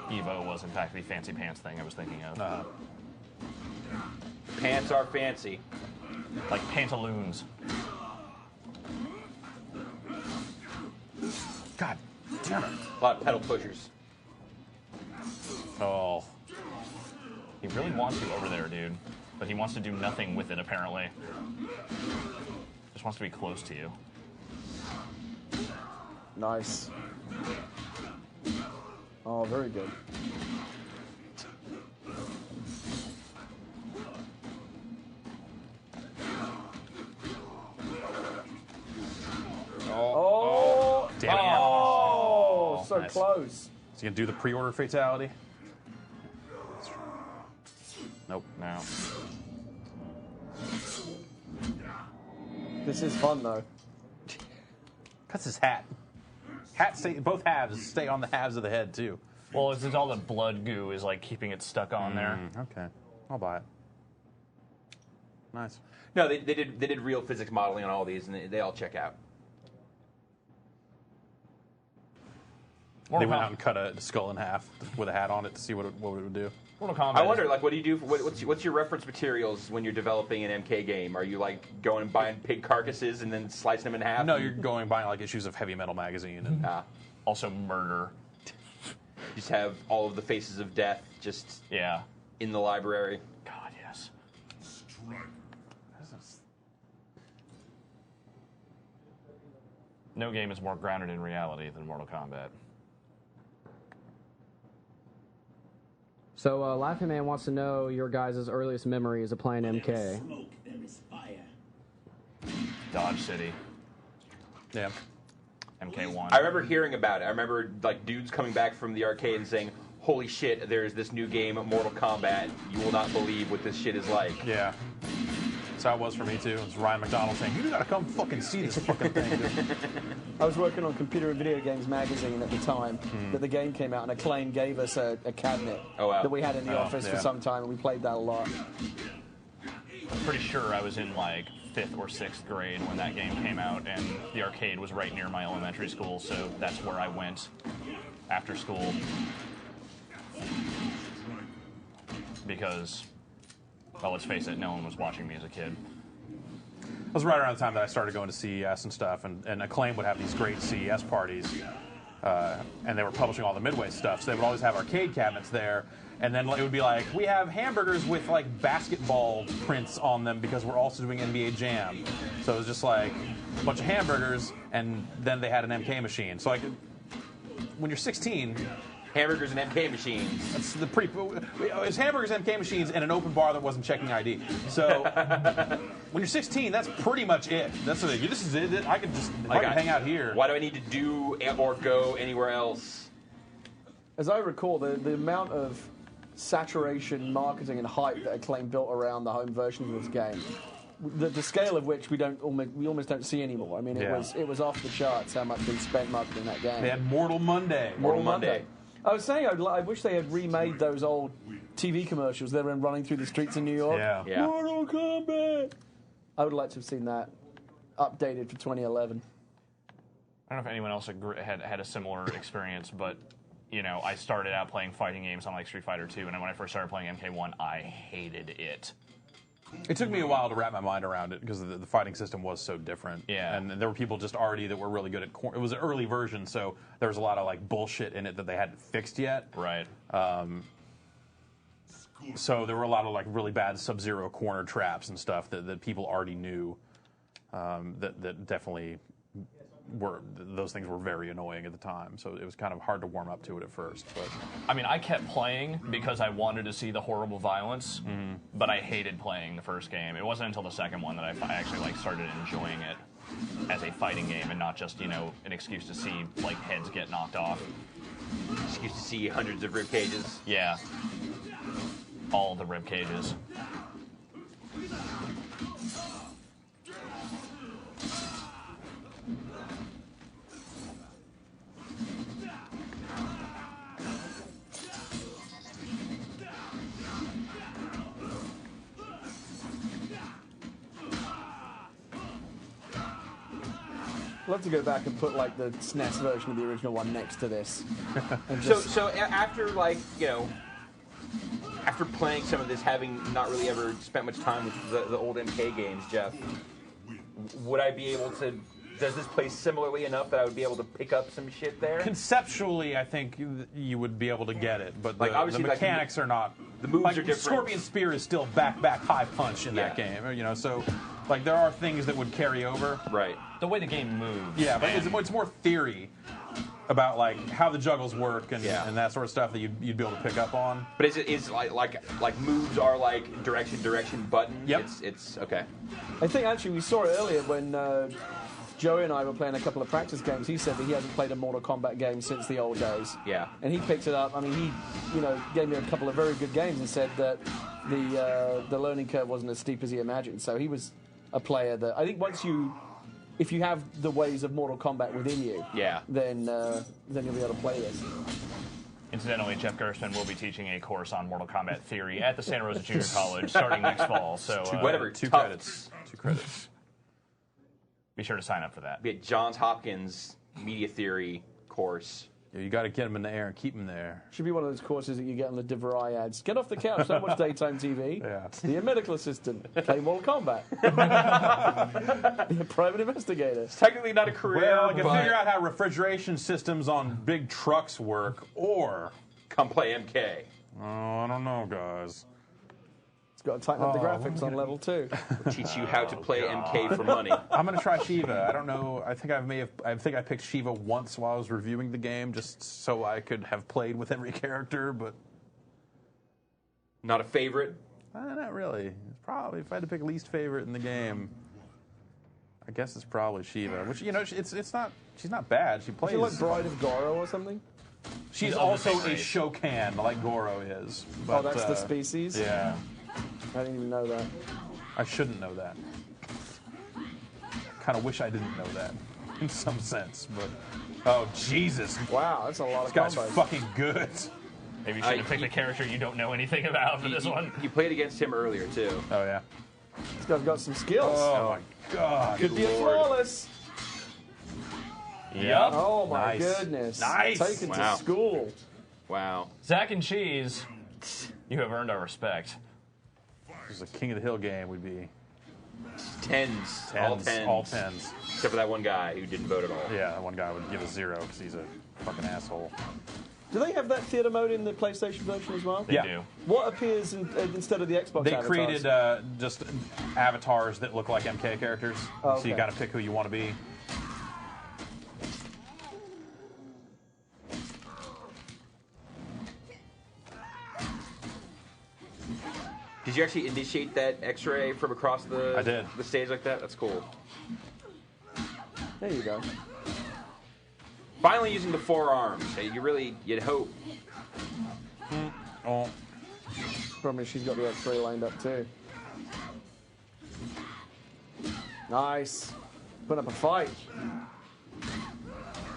EVO was, in fact, the fancy pants thing I was thinking of. Pants are fancy. Like pantaloons. God damn it. A lot of pedal pushers. Oh. He really wants you over there, dude. But he wants to do nothing with it, apparently. Just wants to be close to you. Nice. Oh, very good. Oh! Damn it. Oh, so Nice. close. Is he going to do the pre-order fatality? Nope. No. This is fun, though. That's his hat. Both halves stay on the halves of the head, too. Well, it's all the blood goo is like keeping it stuck on there. Okay. I'll buy it. Nice. No, they did real physics modeling on all these, and they all check out. They went out and cut a skull in half with a hat on it to see what it would do. Mortal Kombat. I wonder, like, what do you do? What's your reference materials when you're developing an MK game? Are you like going and buying pig carcasses and then slicing them in half? No, you're going and buying like issues of Heavy Metal magazine and Also murder. You just have all of the faces of death just in the library. God, yes. No game is more grounded in reality than Mortal Kombat. So, Laughing Man wants to know your guys' earliest memories of playing MK. Dodge City. Yeah. MK1. I remember hearing about it. I remember like dudes coming back from the arcade and saying, "Holy shit! There's this new game, Mortal Kombat. You will not believe what this shit is like." Yeah. That's how it was for me too. It was Ryan McDonald saying, "You gotta come fucking see this fucking thing." Dude. I was working on Computer and Video Games magazine at the time that the game came out, and Acclaim gave us a cabinet that we had in the office for some time, and we played that a lot. I'm pretty sure I was in like 5th or 6th grade when that game came out, and the arcade was right near my elementary school, so that's where I went after school. Because, well, let's face it, no one was watching me as a kid. It was right around the time that I started going to CES and stuff, and Acclaim would have these great CES parties, and they were publishing all the Midway stuff, so they would always have arcade cabinets there, and then it would be like, we have hamburgers with like basketball prints on them because we're also doing NBA Jam. So it was just like a bunch of hamburgers, and then they had an MK machine. So like, when you're 16... Hamburgers and MK machines. That's the it's hamburgers, MK machines, and an open bar that wasn't checking ID. So when you're 16, that's pretty much it. This is it. I could just hang out here. Why do I need to do or go anywhere else? As I recall, the amount of saturation, marketing, and hype that Acclaim built around the home version of this game, the scale of which we almost don't see anymore. I mean, it was off the charts how much they spent marketing that game. They had Mortal Monday. Mortal Monday. I was saying, I wish they had remade those old TV commercials that were running through the streets of New York. Yeah. Mortal Kombat. I would like to have seen that updated for 2011. I don't know if anyone else had a similar experience, but you know, I started out playing fighting games on like Street Fighter 2, and when I first started playing MK1, I hated it. It took me a while to wrap my mind around it because the fighting system was so different. Yeah. And there were people just already that were really good at... It was an early version, so there was a lot of like bullshit in it that they hadn't fixed yet. Right. So there were a lot of like really bad Sub-Zero corner traps and stuff that people already knew that definitely those things were very annoying at the time, so it was kind of hard to warm up to it at first. But I mean, I kept playing because I wanted to see the horrible violence, but I hated playing the first game. It wasn't until the second one that I actually like started enjoying it as a fighting game and not just, you know, an excuse to see like heads get knocked off. Excuse to see hundreds of rib cages. Yeah, all the rib cages. I'd love to go back and put like the SNES version of the original one next to this. And So after after playing some of this, having not really ever spent much time with the old MK games, Jeff, would I be able to? Does this play similarly enough that I would be able to pick up some shit there? Conceptually, I think you would be able to get it, but the mechanics are not. The moves are different. Scorpion Spear is still back, high punch in that game. So there are things that would carry over. Right. The way the game moves. Yeah, but it's more theory about how the juggles work and that sort of stuff that you'd be able to pick up on. But is like moves are like direction button? Yep. It's okay. I think actually we saw it earlier when Joey and I were playing a couple of practice games. He said that he hasn't played a Mortal Kombat game since the old days. Yeah. And he picked it up. I mean, he gave me a couple of very good games and said that the learning curve wasn't as steep as he imagined. So he was a player that I think if you have the ways of Mortal Kombat within you, then you'll be able to play this. Incidentally, Jeff Gerstmann will be teaching a course on Mortal Kombat theory at the Santa Rosa Junior College starting next fall. So two credits. Be sure to sign up for that. Be at Johns Hopkins Media Theory course. Yeah, you got to get them in the air and keep them there. Should be one of those courses that you get on the DeVry ads. Get off the couch, don't watch daytime TV. Yeah. Be a medical assistant. Play Mortal Kombat. Be a private investigator. It's technically not a career. Well, you can figure out how refrigeration systems on big trucks work, or come play MK. Oh, I don't know, guys. It's got to tighten up the graphics on level 2. Teach you how to play MK for money. I'm gonna try Shiva. I don't know. I think I picked Shiva once while I was reviewing the game, just so I could have played with every character, but not a favorite. Not really. It's probably if I had to pick least favorite in the game, I guess it's probably Shiva. Which it's not. She's not bad. She plays. Is she like Bride of Goro or something? She's also a Shokan, like Goro is. But, that's the species. Yeah. I didn't even know that. I shouldn't know that. Kind of wish I didn't know that, in some sense. But oh Jesus! Wow, that's a lot of this guy's combos. fucking good. Maybe you should have picked a character you don't know anything about for this one. You played against him earlier too. Oh yeah. This guy's got some skills. Oh my God! Could be a flawless. Yep. Oh my Nice. goodness! Nice. Taken to school. Wow. Zach and Cheese, you have earned our respect. This is a King of the Hill game. Would be tens. all tens. Except for that one guy who didn't vote at all. Yeah, that one guy would give a 0 because he's a fucking asshole. Do they have that theater mode in the PlayStation version as well? They do. What appears instead of the Xbox They avatars? created just avatars that look like MK characters, Oh, so you okay. got to pick who you want to be. Did you actually initiate that X-ray from across I did. the stage like that? That's cool. There you go. Finally using the forearms. Hey, you'd hope. Oh, Problem is she's got the X-ray lined up too. Nice. Put up a fight.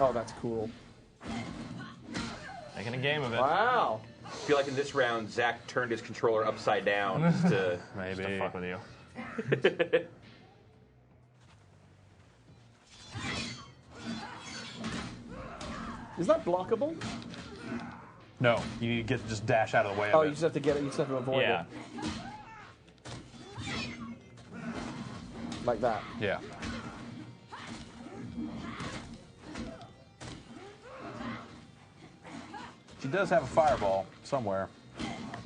Oh, that's cool. Making a game of it. Wow. I feel like in this round, Zach turned his controller upside down just to maybe. To fuck with you. Is that blockable? No, you need to just dash out of the way Oh, of you it. just have to get it. You just have to avoid Yeah. it. Like that. Yeah. She does have a fireball somewhere.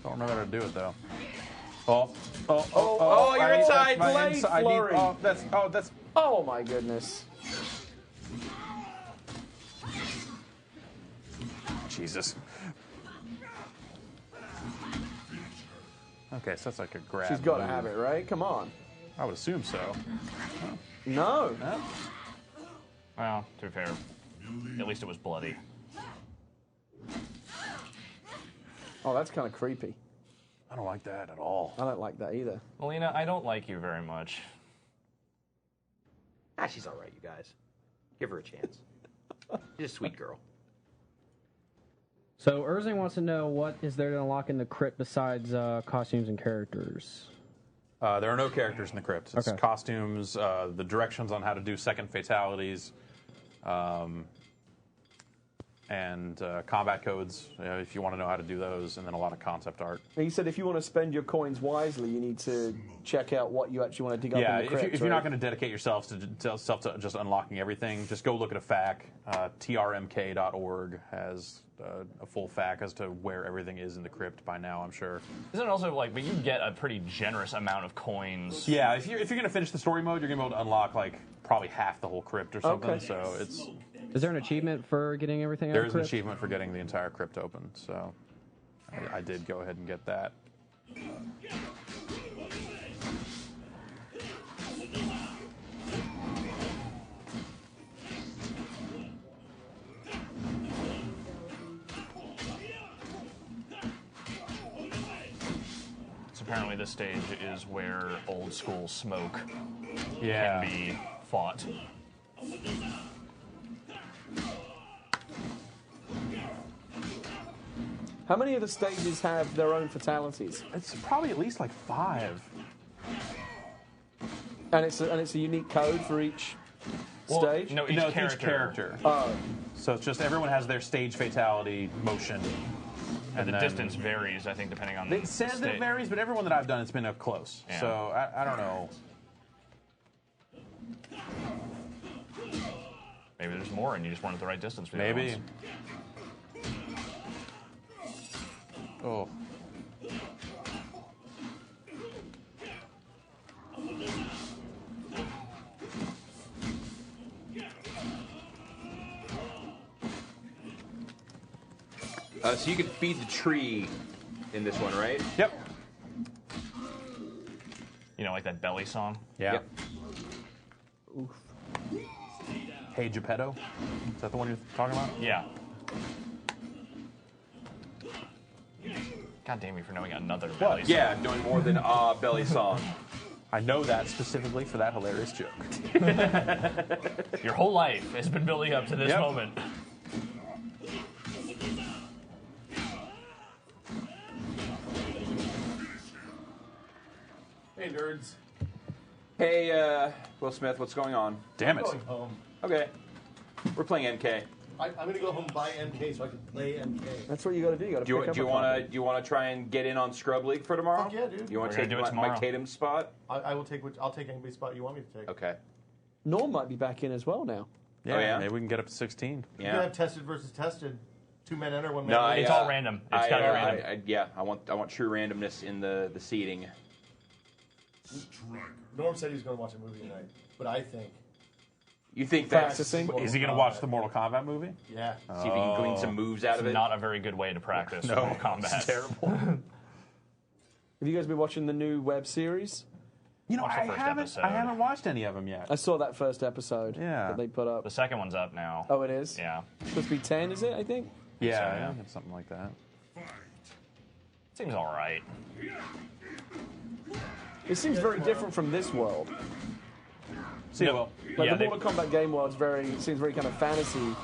Don't remember how to do it though. Oh, you're inside. Blade flurry. That's Oh my goodness. Jesus. Okay, so that's like a grab. She's got to move. have it, right? Come on. I would assume so. No. No? Well, to be fair, at least it was bloody. Oh, that's kind of creepy. I don't like that at all. I don't like that either. Melina, I don't like you very much. She's all right, you guys. Give her a chance. She's a sweet girl. So Erzing wants to know what is there to unlock in the crypt besides costumes and characters. There are no characters in the crypt. It's Okay. costumes, the directions on how to do second fatalities, And combat codes, if you want to know how to do those, and then a lot of concept art. And you said if you want to spend your coins wisely, you need to check out what you actually want to dig up in the crypt, if you're not going to dedicate yourself to just unlocking everything, just go look at a FAQ. trmk.org has a full FAQ as to where everything is in the crypt by now, I'm sure. Isn't it also like, but you get a pretty generous amount of coins. Yeah, if you're going to finish the story mode, you're going to be able to unlock like probably half the whole crypt or something. Okay. So it's... Is there an achievement for getting everything out There of is the an crypt? achievement for getting the entire crypt open, so I did go ahead and get that. So apparently this stage is where old school smoke Yeah. can be fought. How many of the stages have their own fatalities? It's probably at least like 5. And it's a unique code for each stage? No, each No, it's character. each character. Oh, So it's just everyone has their stage fatality motion. And the then- distance varies, I think, depending on It says that it varies, but everyone that I've done, it's been up close. Yeah. So I don't know. Maybe there's more, and you just weren't at the right distance for the other Maybe. ones. Oh. So you can feed the tree in this one, right? Yep. You know, like that belly song? Yeah. Yep. Hey Geppetto. Is that the one you're talking about? Yeah. God damn you for knowing another belly song. Yeah, doing more than belly song. I know that specifically for that hilarious joke. Your whole life has been building up to this Yep. moment. Hey, nerds. Hey, Will Smith, what's going on? Damn it. Going home. Okay. We're playing NK. I'm going to go home and buy MK so I can play MK. that's what you got to do. You got to Do pick up you a want copy. to try and get in on Scrub League for tomorrow? Fuck yeah, dude. You want We're to gonna take do it tomorrow. Mike Tatum's spot? I will take I'll take any spot you want me to take. Okay. Norm might be back in as well now. Yeah, Oh, yeah? maybe we can get up to 16. You can Yeah. have tested versus tested. 2 men enter, 1 man. No, leave. It's all random. It's gotta be random. yeah, I want true randomness in the seating. Norm said he was going to watch a movie tonight, but I think You think that's Practicing. Is he going to watch the Mortal Kombat movie? yeah. see if he can glean some moves out It's of it? not a very good way to practice Mortal Kombat. It's terrible. Have you guys been watching the new web series? You know, Watch the I first haven't episode. watched any of them yet. I saw that first episode Yeah. that they put up. The second one's up now. Oh, it is? Yeah. It's supposed to be 10, is it, I think? Yeah, So, yeah. I think something like that. Seems alright. It seems very different from this world. See, well, Like Yeah, the Mortal Kombat game world seems very kind of fantasy,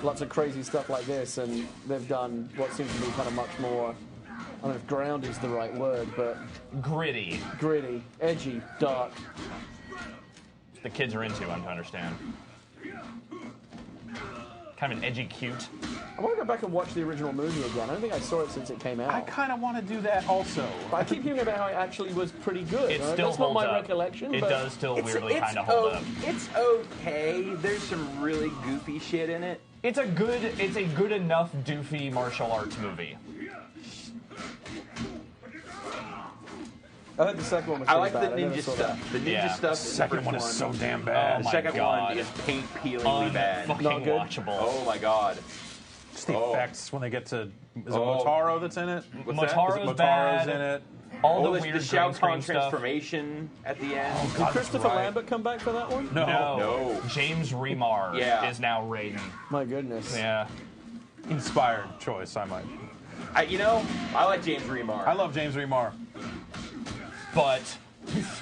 lots of crazy stuff like this, and they've done what seems to be kind of much more, I don't know if ground is the right word, but Gritty. gritty, edgy, dark. The kids are into, I'm to understand. Kind of an edgy cute. I want to go back and watch the original movie again. I don't think I saw it since it came out. I kind of want to do that also. But I keep hearing about how it actually was pretty good. It still That's not my holds up. recollection. It but does still weirdly kind of hold up. It's okay. There's some really goofy shit in it. It's a good enough doofy martial arts movie. I heard the second one was I pretty like the bad. I never ninja saw stuff. The ninja Yeah. stuff. The is second first one is so damn Oh bad. The my second God. one is paint peelingly bad. Unfucking Not good? watchable. Oh my god. Just the Oh. effects when they get to... Is it Oh. Motaro that's in it? What's that? Motaro's Is it Motaro's bad. in it? All Oh, the the weird Shao green screen Kahn stuff. transformation at the end. Did God, Christopher right. Lambert come back for that one? No. No. James Remar Yeah. is now Raiden. My goodness. Yeah. Inspired choice, I might. I like James Remar. I love James Remar. But It's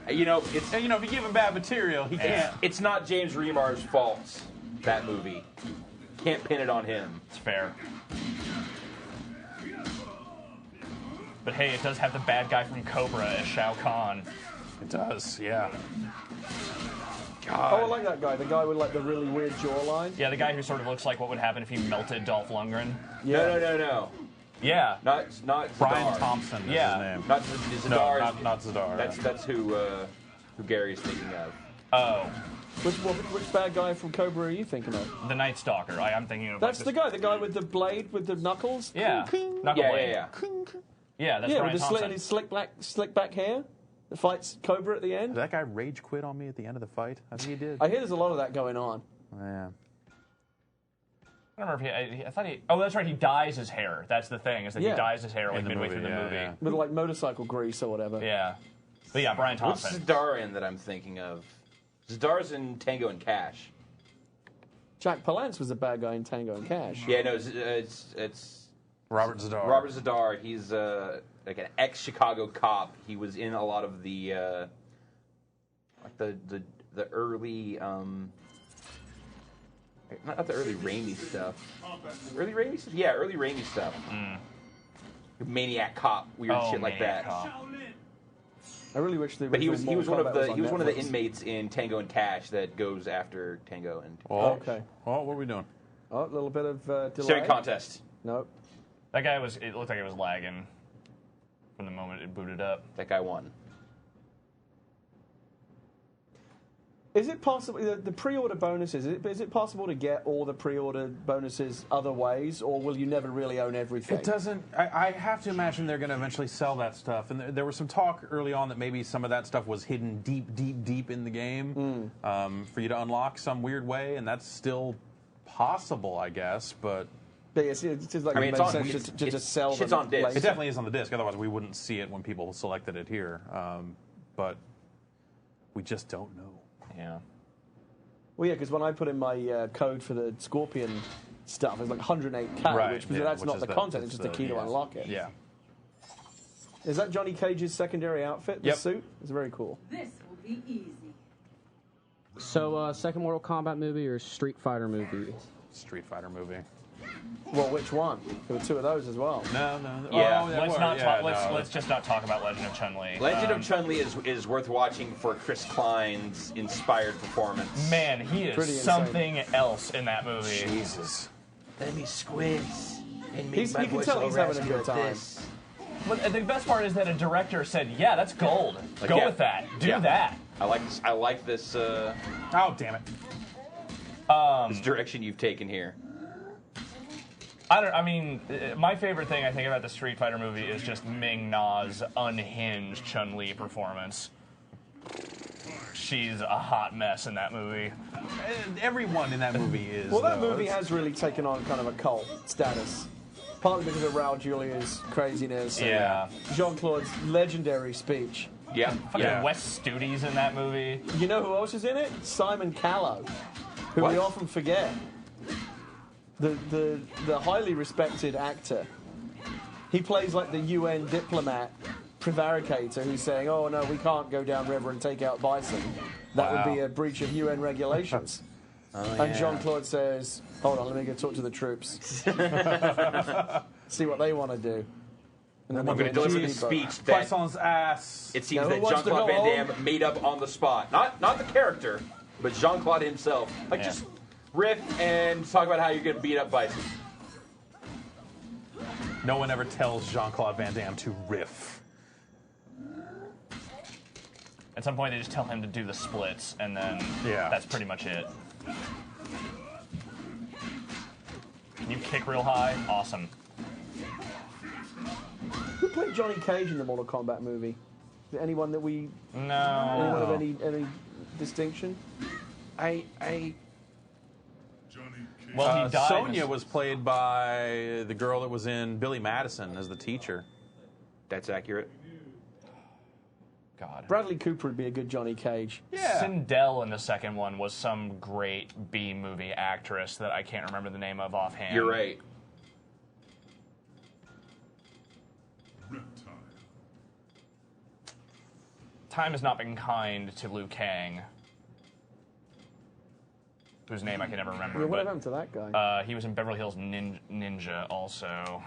And, you know, if you give him bad material, he can't. it's not James Remar's fault. That movie. Can't pin it on him. it's fair. But hey, it does have the bad guy from Cobra as Shao Kahn. It does, yeah. God. Oh, I like that guy. The guy with like the really weird jawline. Yeah, the guy who sort of looks like what would happen if you melted Dolph Lundgren. Yeah. No. Yeah. Not Brian Zadar. Thompson is Yeah. his name. Not Zadar. No, not Zadar. That's who Gary's thinking of. Oh, Which bad guy from Cobra are you thinking of? the Night Stalker. I'm thinking of. That's like the guy. The guy with the blade with the knuckles. Yeah. Kung, Knuckle Yeah, blade. yeah. Yeah, that's yeah, Brian with the Thompson. and his slick back hair. That fights Cobra at the end. Did that guy rage quit on me at the end of the fight? I think he did. I hear there's a lot of that going on. Yeah. I don't remember if I thought he. Oh, that's right. He dyes his hair. That's the thing. Is that Yeah. he dyes his hair like In the midway movie, through the yeah, movie. yeah. With like motorcycle grease or whatever. Yeah. But yeah, Brian What's Thompson. Zadar that I'm thinking of? Zadar's in Tango and Cash. Jack Palance was a bad guy in Tango and Cash. Yeah, no, it's Robert Zadar. Robert Zadar. He's like an ex-Chicago cop. He was in a lot of the like the early not the early Raimi stuff. Early Raimi stuff? Yeah, early Raimi stuff. Maniac cop, weird shit like Maniac that. Cop. I really wish the But he original was Mortal one of Kombat the was on one of the Netflix. inmates in Tango and Cash that goes after Tango and Oh, Okay. Oh, what are we doing? Oh, a little bit of delay. Staring contest. Nope. That guy was. It looked like it was lagging from the moment it booted up. That guy won. Is it possible the pre-order bonuses? Is it possible to get all the pre-order bonuses other ways, or will you never really own everything? It doesn't. I have to imagine they're going to eventually sell that stuff. And there was some talk early on that maybe some of that stuff was hidden deep in the game for you to unlock some weird way, and that's still possible, I guess. But But it's just like I mean, it it's makes on- sense it's- to just sell shit's them on disc. later. it definitely is on the disc. Otherwise, we wouldn't see it when people selected it here. But we just don't know. Yeah. Well, yeah, because when I put in my code for the Scorpion stuff, it's like 108k, Right, which yeah, that's which not is the the- content; it's it's just the key the- to unlock it. Yeah. Is that Johnny Cage's secondary outfit? The Yep. suit? It's very cool. This will be easy. So, second Mortal Kombat movie or Street Fighter movie? Street Fighter movie. Well, which one? There were two of those as well. No. Yeah. Let's just not talk about Legend of Chun-Li. Legend of Chun-Li is worth watching for Chris Klein's inspired performance. Man, he Pretty is insane. something else in that movie. Jesus. Let me squeeze and You can tell he's having a good time. But the best part is that a director said, "Yeah, that's gold. Go yeah. with that. Do Yeah. that." I like this Oh, damn it. this direction you've taken here. I mean, my favorite thing I think about the Street Fighter movie is just Ming Na's unhinged Chun-Li performance. She's a hot mess in that movie. Everyone in that movie is. Well, that though. movie has really taken on kind of a cult status. Partly because of Raul Julia's craziness. and Yeah. Jean-Claude's legendary speech. Yeah, Fucking yeah. Wes Studi's in that movie. You know who else is in it? Simon Callow, who What? we often forget. The highly respected actor. He plays like the UN diplomat prevaricator who's saying, "Oh no, we can't go downriver and take out bison. That would be a breach of UN regulations." And Jean-Claude says, "Hold on, let me go talk to the troops. See what they want to do." And then I'm they going to get deliver the G-Bo. speech that Poisson's ass. it seems Now, who that wants to Jean-Claude go Van home? Damme made up on the spot. Not the character, but Jean-Claude himself. Like, Yeah. just riff and talk about how you're going to beat up bison. No one ever tells Jean-Claude Van Damme to riff. At some point, they just tell him to do the splits, and then Yeah. that's pretty much it. Can you kick real high? Awesome. Who played Johnny Cage in the Mortal Kombat movie? Is there anyone that we anyone No. of any distinction? I Well, he died. Sonya was played by the girl that was in Billy Madison as the teacher. That's accurate. God. Bradley Cooper would be a good Johnny Cage. Sindel in the second one was some great B-movie actress that I can't remember the name of offhand. You're right. Time has not been kind to Liu Kang, whose name I can never remember. Yeah, what but happened to that guy? he was in Beverly Hills Ninja also.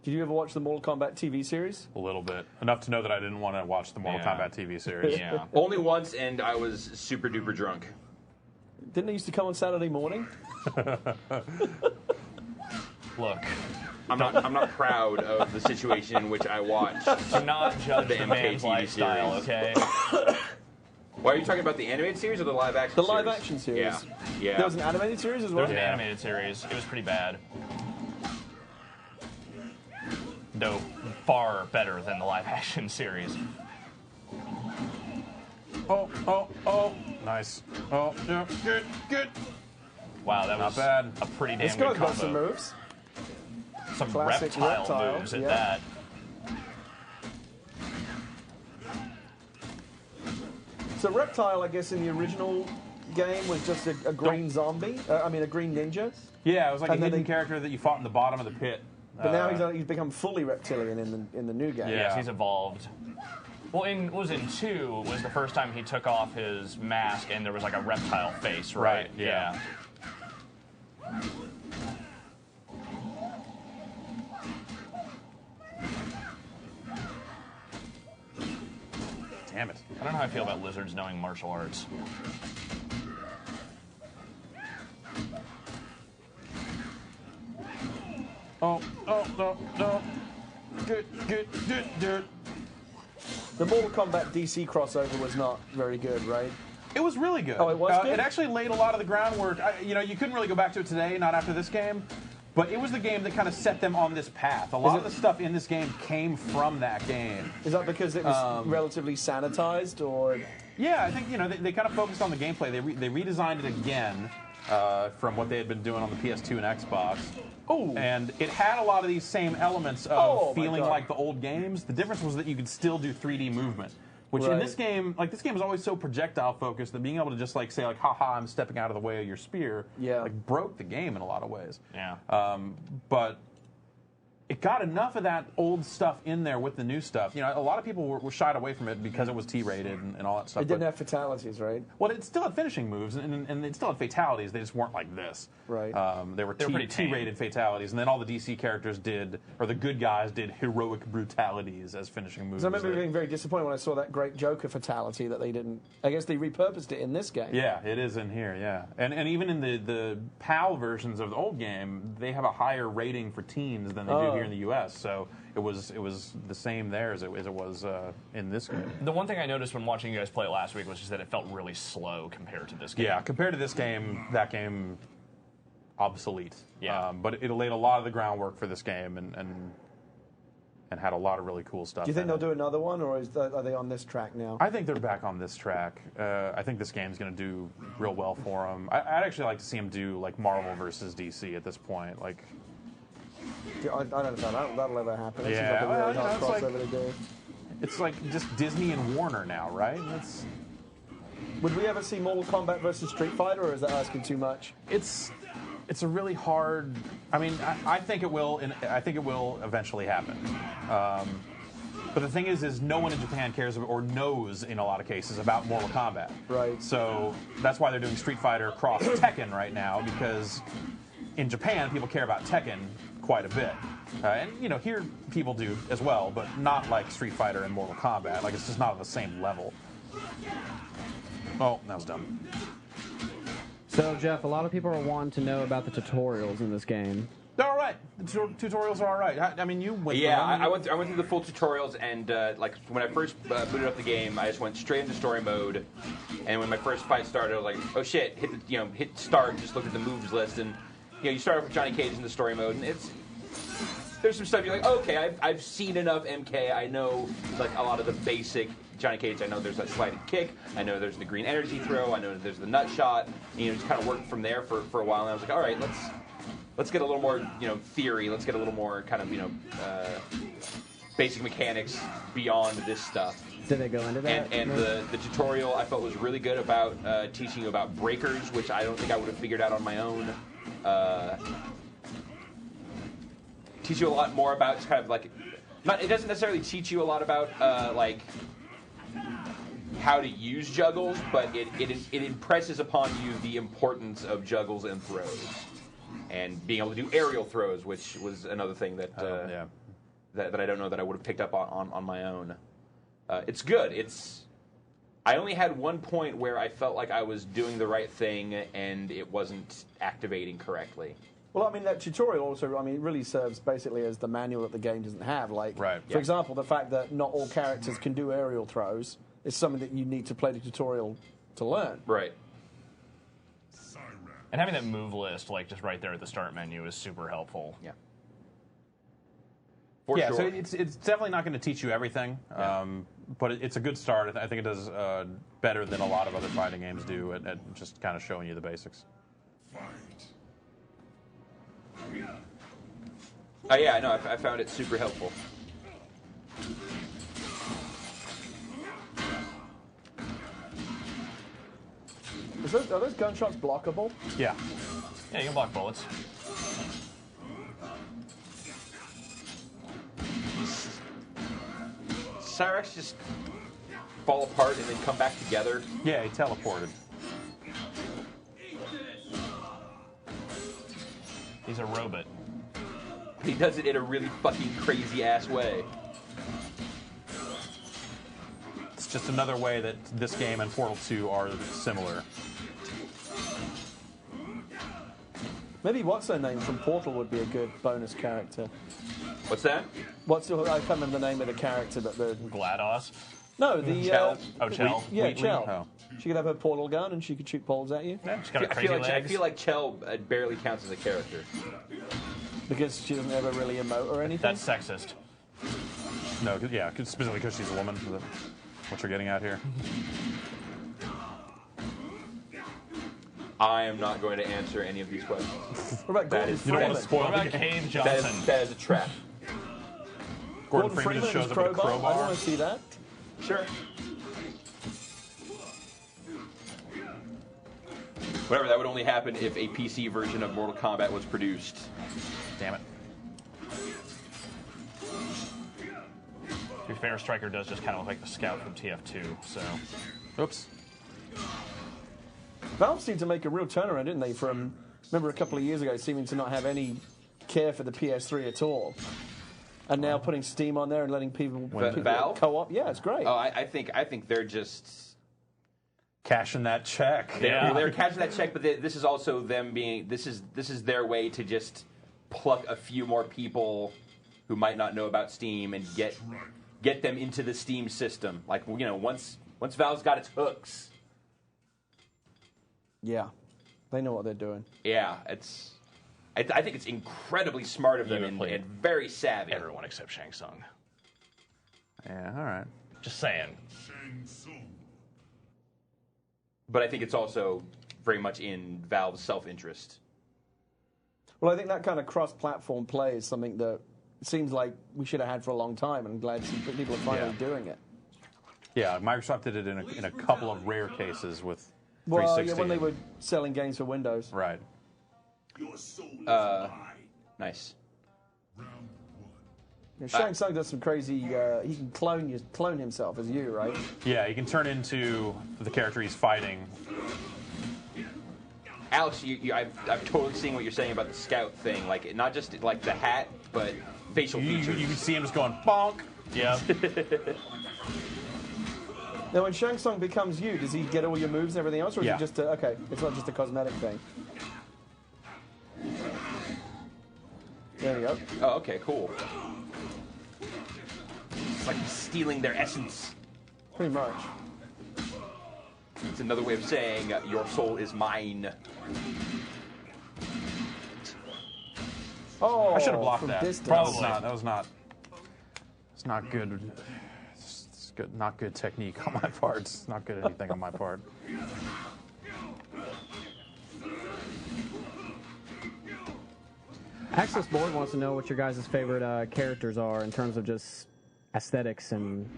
Do Did you ever watch the Mortal Kombat TV series? A little bit. Enough to know that I didn't want to watch the Mortal Kombat TV series. Yeah. Only once, and I was super duper drunk. Didn't it used to come on Saturday morning? Look, I'm not proud of the situation in which I watched. do not judge the MK man's TV lifestyle, series. okay? Why are you talking about the animated series or the live action The series? live action series. Yeah. Yeah. There was an animated series as There well? was an animated series. It was pretty bad. Though far better than the live action series. Oh. Nice. Oh, yeah, good. Wow, that Not was bad. a pretty damn This good guy's combo. got some moves. Some Classic reptile moves at that. So Reptile, I guess, in the original game was just a green zombie. A green ninja. Yeah, it was like And a then hidden they- character that you fought in the bottom of the pit. But now he's become fully reptilian in the new game. Yeah. Yes, he's evolved. Well, in 2 was the first time he took off his mask and there was like a reptile face, right? Right, yeah. Damn it. I don't know how I feel about lizards knowing martial arts. Oh, no. Good. The Mortal Kombat DC crossover was not very good, right? It was really good. Oh, it was good? It actually laid a lot of the groundwork. You couldn't really go back to it today, not after this game. But it was the game that kind of set them on this path. A lot of the stuff in this game came from that game. Is that because it was relatively sanitized, or? Yeah, I think they kind of focused on the gameplay. They redesigned it again from what they had been doing on the PS2 and Xbox. Oh. And it had a lot of these same elements of Oh, my feeling God. like the old games. The difference was that you could still do 3D movement. Which in Right. this game, this game is always so projectile focused that being able to just say haha, I'm stepping out of the way of your spear, Yeah. broke the game in a lot of ways. Yeah. But it got enough of that old stuff in there with the new stuff. A lot of people were shied away from it because it was T-rated and all that stuff. It didn't have fatalities, right? Well, it still had finishing moves, and it still had fatalities. They just weren't like this. Right. They were pretty tame. T-rated fatalities, and then all the DC characters did, or the good guys did, heroic brutalities as finishing moves. Because I remember being very disappointed when I saw that great Joker fatality that they didn't. I guess they repurposed it in this game. Yeah, it is in here, yeah. And even in the PAL versions of the old game, they have a higher rating for teens than they do here in the U.S., so it was the same there as it was in this game. The one thing I noticed when watching you guys play it last week was just that it felt really slow compared to this game. Yeah, compared to this game, that game, obsolete. Yeah. But it laid a lot of the groundwork for this game and had a lot of really cool stuff. Do you think in they'll it. do another one, or are they on this track now? I think they're back on this track. I think this game's going to do real well for them. I'd actually like to see them do Marvel versus DC at this point. I don't know if that'll ever happen. It Yeah, seems like a well, really hard it's like- crossover to do. It's just Disney and Warner now, right? Would we ever see Mortal Kombat versus Street Fighter, or is that asking too much? It's a really hard. I mean, I think it will. I think it will eventually happen. But the thing is no one in Japan cares or knows in a lot of cases about Mortal Kombat. Right. So that's why they're doing Street Fighter cross Tekken right now, because in Japan people care about Tekken quite a bit. And here people do as well, but not like Street Fighter and Mortal Kombat. It's just not on the same level. Oh, that was dumb. So, Jeff, a lot of people are wanting to know about the tutorials in this game. They're all right. The tutorials are all right. I mean, you went. Yeah, through them. I went through the full tutorials, and when I first booted up the game, I just went straight into story mode. And when my first fight started, I was like, "Oh shit!" Hit start, and just look at the moves list, and you start off with Johnny Cage in the story mode, and there's some stuff you're like, oh, "Okay, I've seen enough MK. I know a lot of the basic Johnny Cage. I know there's that sliding kick. I know there's the green energy throw. I know there's the nut shot. Just kind of worked from there for a while. And I was like, all right, let's get a little more theory. Let's get a little more kind of basic mechanics beyond this stuff. Did they go into that? And the tutorial I felt was really good about teaching you about breakers, which I don't think I would have figured out on my own. Teach you a lot more about just kind of it doesn't necessarily teach you a lot about how to use juggles, but it impresses upon you the importance of juggles and throws, and being able to do aerial throws, which was another thing that yeah. that I don't know that I would have picked up on my own. It's good. I only had one point where I felt like I was doing the right thing and it wasn't activating correctly. Well, I mean, that tutorial also, I mean, it really serves basically as the manual that the game doesn't have. Like, Right. for example, the fact that not all characters can do aerial throws is something that you need to play the tutorial to learn. Right. And having that move list, like, just right there at the start menu is super helpful. Yeah. Yeah, sure. so it's definitely not going to teach you everything, but it's a good start. I think it does better than a lot of other fighting games do at just kind of showing you the basics. Yeah, no, I found it super helpful. Are those gunshots blockable? Yeah. Yeah, you can block bullets. Cyrex just fall apart and then come back together. Yeah, he teleported. He's a robot. He does it in a really fucking crazy ass way. It's just another way that this game and Portal 2 are similar. Maybe what's her name from Portal would be a good bonus character. What's that? I can't remember the name of the character, but the GLaDOS. no, the Chell. Oh, Chell. yeah, Wheatley? Chell. Oh. She could have her portal gun and she could shoot poles at you She's got a I crazy legs. feel like Chell barely counts as a character. because she doesn't ever really emote or anything. That's sexist. No, yeah, specifically because she's a woman. What you're getting at here? I am not going to answer any of these questions. What about Gordon is- You don't want to Freeman? spoil What the about game. Cave Johnson? That is a trap. Gordon Freeman just Freeman shows as up with a Crowbar? I crowbar. want to see that. Sure. Whatever, that would only happen if a PC version of Mortal Kombat was produced. Damn it. To be fair, Stryker does just kind of look like the scout from TF2, so... Oops. Valve seemed to make a real turnaround, didn't they? From, remember a couple of years ago, seeming to not have any care for the PS3 at all. And now putting Steam on there and letting people Valve? co-op. Yeah, it's great. Oh, I think they're just... Cashing that check. They're catching that check, but this is also them being... This is their way to just pluck a few more people who might not know about Steam and get them into the Steam system. Like, you know, once Valve's got its hooks... Yeah, they know what they're doing. Yeah, I think it's incredibly smart of them and very savvy. Everyone except Shang Tsung. Yeah, all right. Just saying. But I think it's also very much in Valve's self-interest. Well, I think that kind of cross-platform play is something that it seems like we should have had for a long time, and I'm glad people are finally doing it. Yeah, Microsoft did it in a couple of rare cases with 360. Well, yeah, when they were selling games for Windows. Right. Nice. Yeah, Shang Tsung does some crazy. He can clone himself as you, right? Yeah, he can turn into the character he's fighting. Alex, I'm totally seeing what you're saying about the scout thing. Like, not just like the hat, but facial features. You can see him just going bonk. Yeah. Now, when Shang Tsung becomes you, does he get all your moves and everything else, or is Yeah. it just okay? It's not just a cosmetic thing. There you go. Oh, okay, cool. It's like he's stealing their essence. Pretty much. It's another way of saying your soul is mine. Oh, I should have blocked from that. distance. Probably. That was not. It's not good. It's good. Not good technique on my part. It's not good anything on my part. Access Board wants to know what your guys' favorite characters are in terms of just aesthetics and...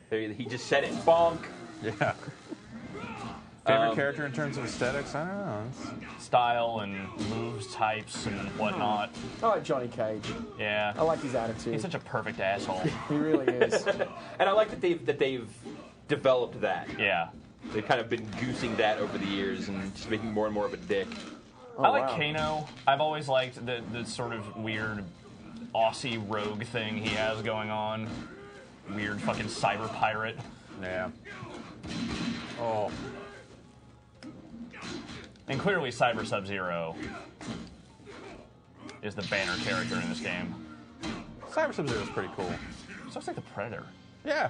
He just said it. Bonk. Yeah. Favorite character in terms of aesthetics? I don't know. Style and moves, types, and whatnot. I like Johnny Cage. Yeah. I like his attitude. He's such a perfect asshole. He really is. And I like that they've developed that. Yeah. They've kind of been goosing that over the years and just making more and more of a dick. I like wow. Kano. I've always liked the sort of weird Aussie rogue thing he has going on. Weird fucking cyber pirate. Yeah. Oh. And clearly Cyber Sub-Zero is the banner character in this game. Cyber Sub-Zero is pretty cool. Sounds like the Predator. Yeah.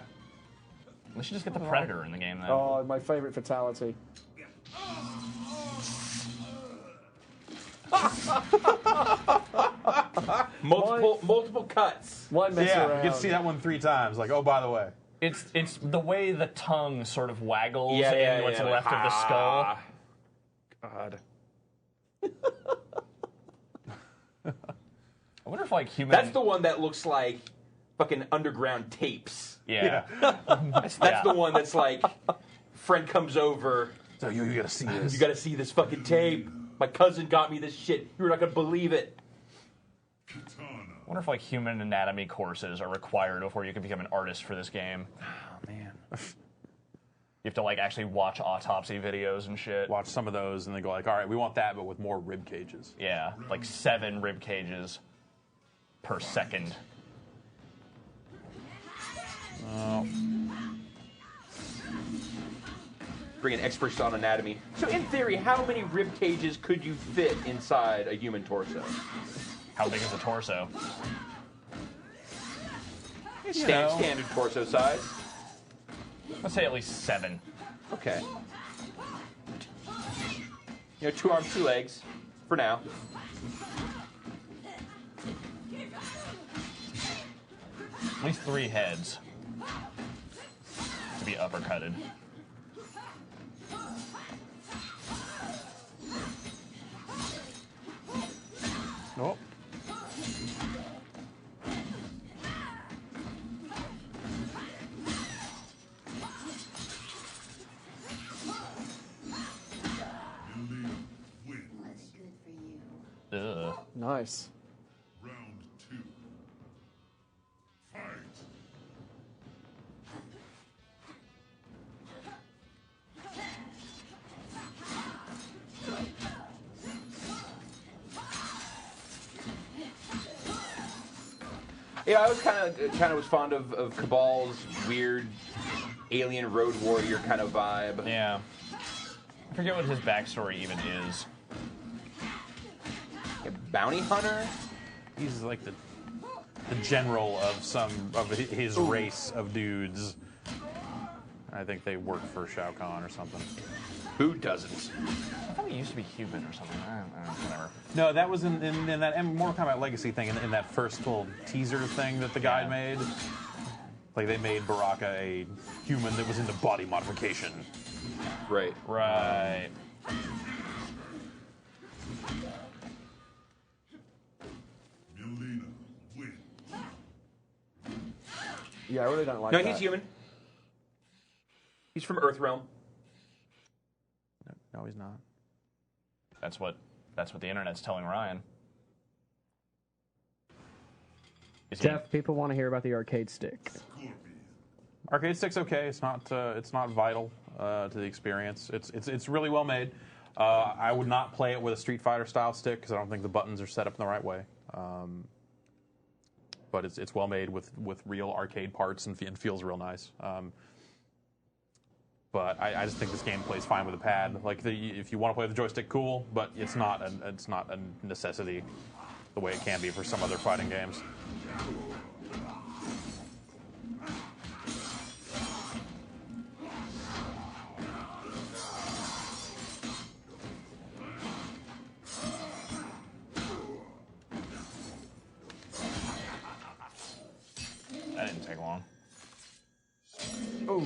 We should just get the Predator in the game then. Oh, my favorite fatality. multiple cuts. Why mess Yeah, around? you get to see that one 3 times. Like, oh, by the way. It's the way the tongue sort of waggles Yeah, in what's left of the skull. God. I wonder if like human. That's the one that looks like fucking underground tapes. Yeah. That's the one that's like, friend comes over. So you gotta see this. You gotta see this fucking tape. My cousin got me this shit. You're not gonna believe it. I wonder if like human anatomy courses are required before you can become an artist for this game. Oh man. You have to like actually watch autopsy videos and shit. Watch some of those and then go like, all right, we want that, but with more rib cages. Yeah, like 7 rib cages per second. Bringing experts on anatomy. So in theory, how many rib cages could you fit inside a human torso? How big is the torso? Standard torso size. Let's say at least 7. Okay. 2 arms, 2 legs, for now. At least 3 heads to be uppercutted. Nope. Ugh. Nice. Round 2. Fight. Yeah, I was kind of was fond of Cabal's weird alien road warrior kind of vibe. Yeah. I forget what his backstory even is. A bounty hunter? He's like the general of some of his race of dudes. I think they work for Shao Kahn or something. Who doesn't? I thought he used to be human or something. I don't know, whatever. No, that was in that Mortal Kombat Legacy thing, in that first little teaser thing that the guy made. Like, they made Baraka a human that was into body modification. Right. Right. Melina wins. Yeah, I really don't like No, that. he's human. He's from Earthrealm. No, he's not. That's what the internet's telling Ryan. Is he- Jeff, people want to hear about the arcade stick. Scorpion. Arcade stick's okay. It's not vital to the experience. It's really well made. I would not play it with a Street Fighter style stick because I don't think the buttons are set up in the right way. But it's well made with real arcade parts and feels real nice. But I just think this game plays fine with a pad. Like, if you want to play with the joystick, cool. But it's not a necessity the way it can be for some other fighting games. That didn't take long. Oh.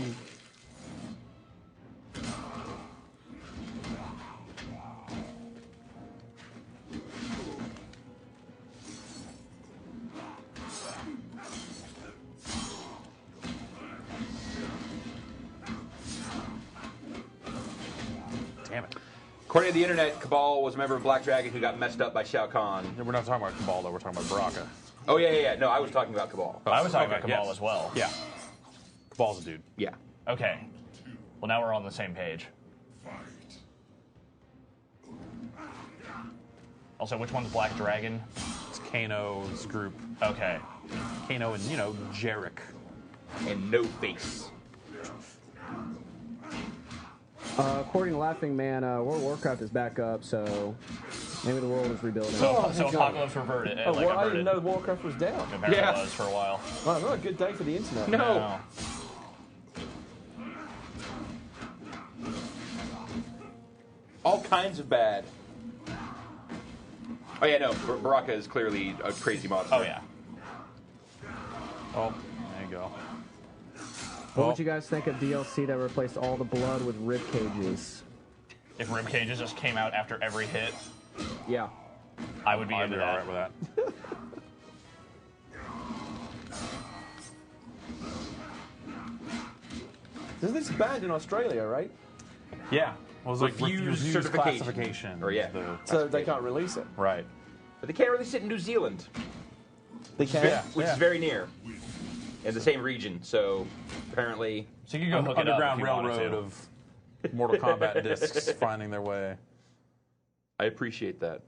Damn it. According to the internet, Cabal was a member of Black Dragon who got messed up by Shao Kahn. We're not talking about Cabal, though. We're talking about Baraka. Oh, yeah. No, I was talking about Cabal. I was talking Okay, about Cabal yes. as well. Yeah. Cabal's a dude. Yeah. Okay. Well, now we're on the same page. Fight. Also, which one's Black Dragon? It's Kano's group. Okay. Kano and, Jarek. And No Face. According to Laughing Man, World of Warcraft is back up, so maybe the world is rebuilding. So Apocalypse reverted. I didn't know Warcraft was down. Apparently it was for a while. Well, not a good day for the internet. No. All kinds of bad. Oh yeah, no. Baraka is clearly a crazy monster. Oh yeah. Oh, there you go. What would you guys think of DLC that replaced all the blood with rib cages? If rib cages just came out after every hit, Yeah. I would be I'd into be that. alright with that. This is banned in Australia, right? Yeah. Well, it was Refused refused certification. classification. Or, yeah. So they can't release it. Right. But they can't release it in New Zealand, They can. which is very near, in the same region. So apparently, So you can go hook it up if Underground you wanted railroad to. of Mortal Kombat discs finding their way. I appreciate that.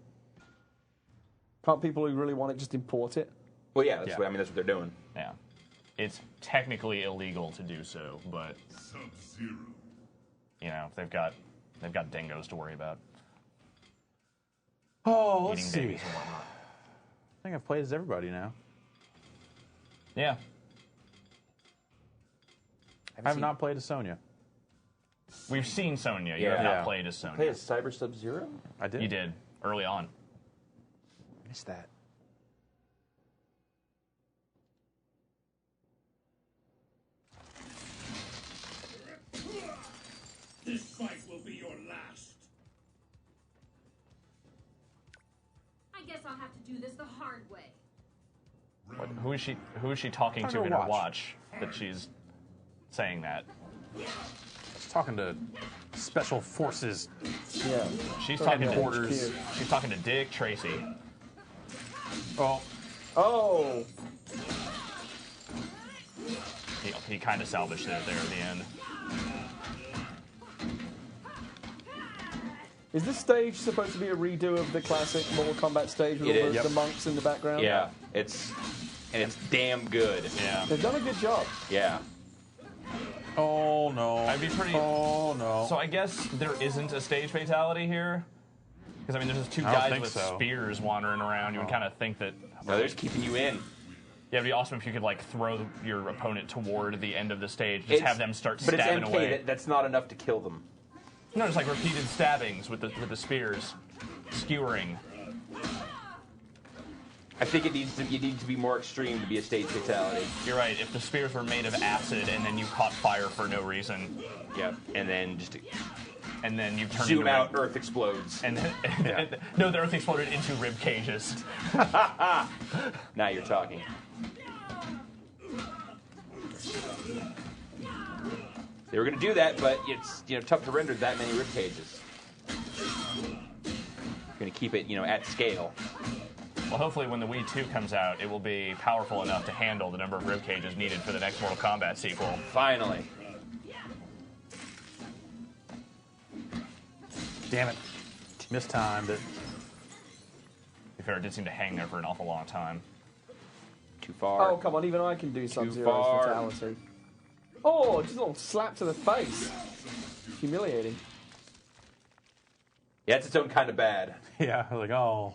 Can't people who really want it just import it? Well, yeah, that's Yeah. What, that's what they're doing. Yeah. It's technically illegal to do so, but Sub-Zero. they've got dingoes to worry about. Oh, let's Eating see. babies and whatnot. I think I've played as everybody now. Yeah. I have not played as Sonya. We've seen Sonya. You Yeah. have not Yeah. played as Sonya. Play as Cyber Sub-Zero? I did. You did early on. Missed that. This fight will be your last. I guess I'll have to do this the hard way. Who is she talking to Her in her watch. watch that she's saying that? She's talking to Special Forces. Yeah. She's talking to Headquarters. She's talking to Dick Tracy. Oh, Oh. He kind of salvaged it there at the end. Is this stage supposed to be a redo of the classic Mortal Kombat stage with It all is. the monks in the background? Yeah, it's damn good. Yeah. They've done a good job. Yeah. oh no. I'd be pretty. Oh no. So I guess there isn't a stage fatality here. Because there's just two I don't guys think with so. spears wandering around. You would kind of think that. No, they're just keeping you in. Yeah, it'd be awesome if you could throw your opponent toward the end of the stage, just It's- have them start But it's stabbing MK. away. That's not enough to kill them. No, just repeated stabbings with the spears, skewering. I think it needs to be more extreme to be a stage fatality. You're right. If the spears were made of acid and then you caught fire for no reason, Yep. And then just and then you turn zoom into out, Earth explodes. and no, the Earth exploded into rib cages. Now you're talking. They were going to do that, but it's tough to render that many rib cages. Going to keep it at scale. Well, hopefully when the Wii 2 comes out, it will be powerful enough to handle the number of rib cages needed for the next Mortal Kombat sequel. Finally. Damn it. Mistimed it. To be fair, it did seem to hang there for an awful long time. Too far. Oh, come on. Even I can do Sub-Zero's far. fatality. Oh, just a little slap to the face. Humiliating. Yeah, it's its own kind of bad. Yeah, oh.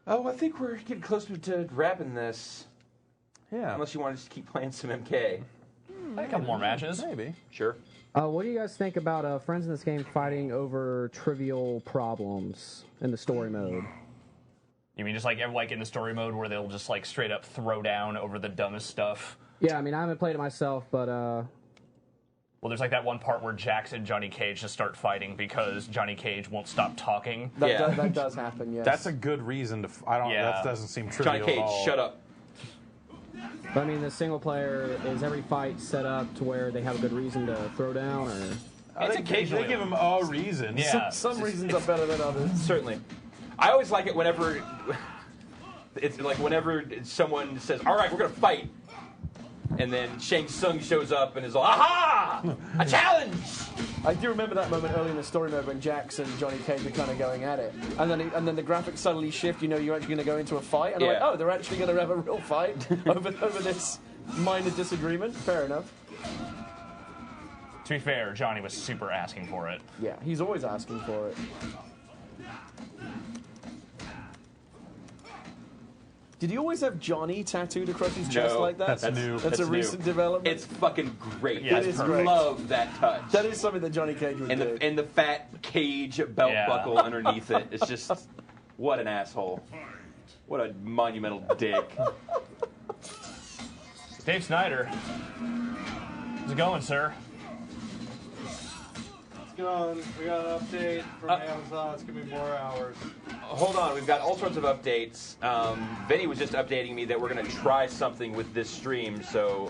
Oh, I think we're getting close to wrapping this. Yeah. Unless you want to just keep playing some MK. A couple more matches. Maybe. Sure. What do you guys think about friends in this game fighting over trivial problems in the story mode? You mean just like in the story mode where they'll just straight up throw down over the dumbest stuff? Yeah, I mean, I haven't played it myself, but Well, there's that one part where Jax and Johnny Cage just start fighting because Johnny Cage won't stop talking. That does happen, yes. That's a good reason to. That doesn't seem trivial Johnny Cage, at all. shut up. But I mean, the single player, is every fight set up to where they have a good reason to throw down, or? It's They occasionally. give him a reason. Yeah. Some reasons are better than others. Certainly. I always like it whenever whenever someone says, "All right, we're gonna fight," and then Shang Tsung shows up and is like, "Aha! A challenge!" I do remember that moment early in the story mode when Jax and Johnny Cage are kind of going at it, and then the graphics suddenly shift. You know, you're actually going to go into a fight, and I'm like, oh, they're actually going to have a real fight over this minor disagreement. Fair enough. To be fair, Johnny was super asking for it. Yeah, he's always asking for it. Did he always have Johnny tattooed across his chest like that? That's new. That's a recent development. It's fucking great. Yeah, I it's great. love that touch. That is something that Johnny Cage would do. And the fat cage belt buckle underneath it. It's just, what an asshole. What a monumental dick. Dave Snyder. How's it going, sir? We got an update from Amazon. It's gonna be more hours. Hold on, we've got all sorts of updates. Vinny was just updating me that we're going to try something with this stream, so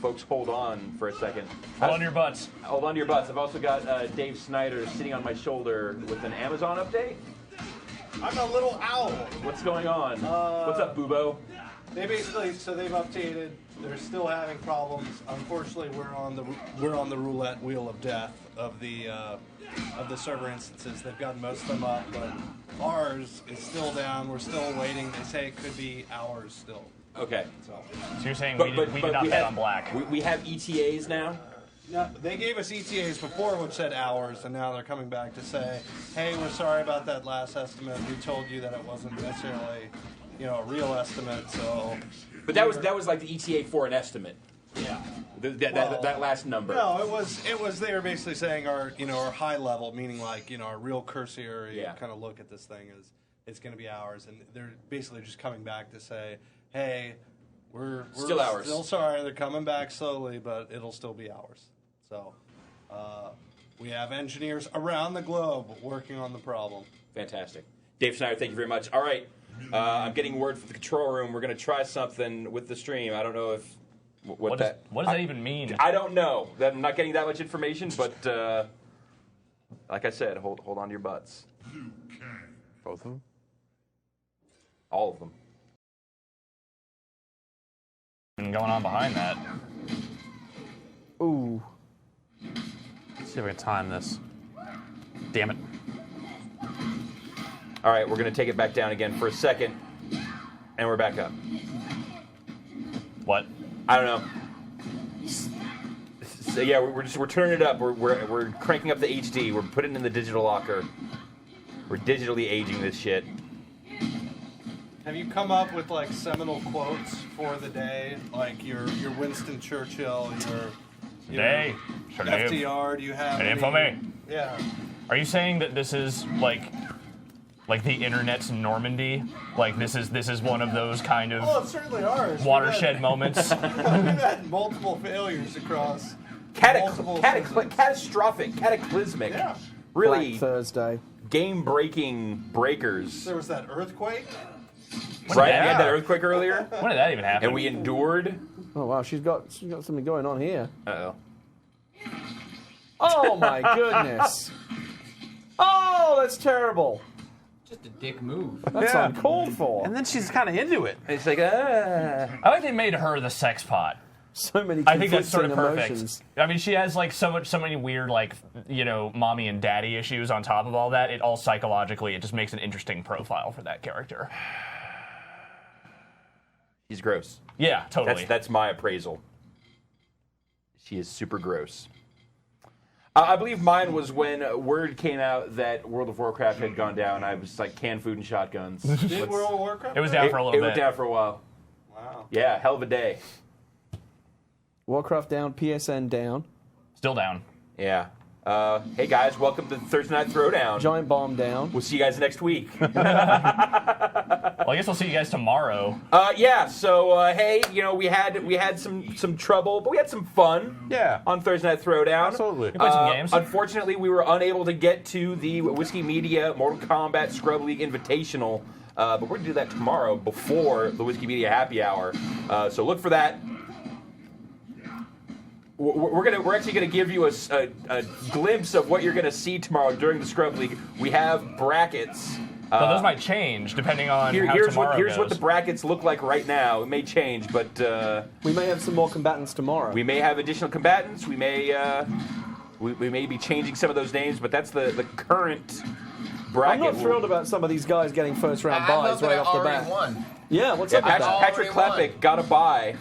folks, hold on for a second. Hold on to your butts. Hold on to your butts. I've also got Dave Snyder sitting on my shoulder with an Amazon update. I'm a little owl. What's going on? What's up, Boobo? They've updated. They're still having problems. Unfortunately, we're on the roulette wheel of death of the server instances. They've gotten most of them up, but ours is still down. We're still waiting. They say it could be hours still. Okay. So you're saying we did not bet on black. We have ETAs now? No, they gave us ETAs before which said hours, and now they're coming back to say, hey, we're sorry about that last estimate. We told you that it wasn't necessarily, a real estimate, so... But that was like the ETA for an estimate. Yeah. That last number. No, it was they were basically saying our high level, meaning like our real cursory kind of look at this thing is it's going to be hours, and they're basically just coming back to say, hey, we're still hours. Still sorry, they're coming back slowly, but it'll still be hours. So we have engineers around the globe working on the problem. Fantastic, Dave Snyder. Thank you very much. All right. I'm getting word from the control room. We're going to try something with the stream. I don't know if... What does that even mean? I don't know. I'm not getting that much information, but like I said, hold on to your butts. Both of them? All of them. What's going on behind that? Ooh. Let's see if we can time this. Damn it. All right, we're going to take it back down again for a second, and we're back up. What? I don't know. So yeah, we're turning it up. We're cranking up the HD. We're putting it in the digital locker. We're digitally aging this shit. Have you come up with like seminal quotes for the day, like your Winston Churchill, your FDR? Do you have any for me? Yeah. Are you saying that this is like the internet's Normandy? Like this is one of those kind of Well, it's certainly ours. watershed moments? We've had multiple failures across catastrophic, cataclysmic, really Black Thursday. Game-breaking breakers. There was that earthquake. Right? We had that earthquake earlier. When did that even happen? And we endured. Oh wow, she's got something going on here. Uh-oh. Oh my goodness. Oh, that's terrible. Just a dick move. That's uncalled for. And then she's kind of into it. It's like, I like they made her the sex pot. So many. I think that's sort of perfect. Emotions. I mean, she has like so many weird mommy and daddy issues on top of all that. It all psychologically, it just makes an interesting profile for that character. He's gross. Yeah, totally. That's my appraisal. She is super gross. I believe mine was when word came out that World of Warcraft had gone down. I was like, canned food and shotguns. Did World of Warcraft? It was down for a little bit. It was down for a while. Wow. Yeah, hell of a day. Warcraft down, PSN down. Still down. Yeah. Hey guys, welcome to Thursday Night Throwdown. Giant bomb down. We'll see you guys next week. Well, I guess I'll see you guys tomorrow. Yeah. So hey, we had some trouble, but we had some fun. Yeah. On Thursday Night Throwdown. Absolutely. We played some games. Unfortunately, we were unable to get to the Whiskey Media Mortal Kombat Scrub League Invitational, but we're gonna do that tomorrow before the Whiskey Media Happy Hour. So look for that. We're actually gonna give you a glimpse of what you're gonna see tomorrow during the Scrub League. We have brackets. So those might change depending on how tomorrow here's goes. what the brackets look like right now. It may change, but we may have some more combatants tomorrow. We may have additional combatants. We may we may be changing some of those names, but that's the current bracket. I'm not thrilled about some of these guys getting first round buys right off the bat. Won. Yeah, what's Yeah, up with that? Patrick Klepek got a bye.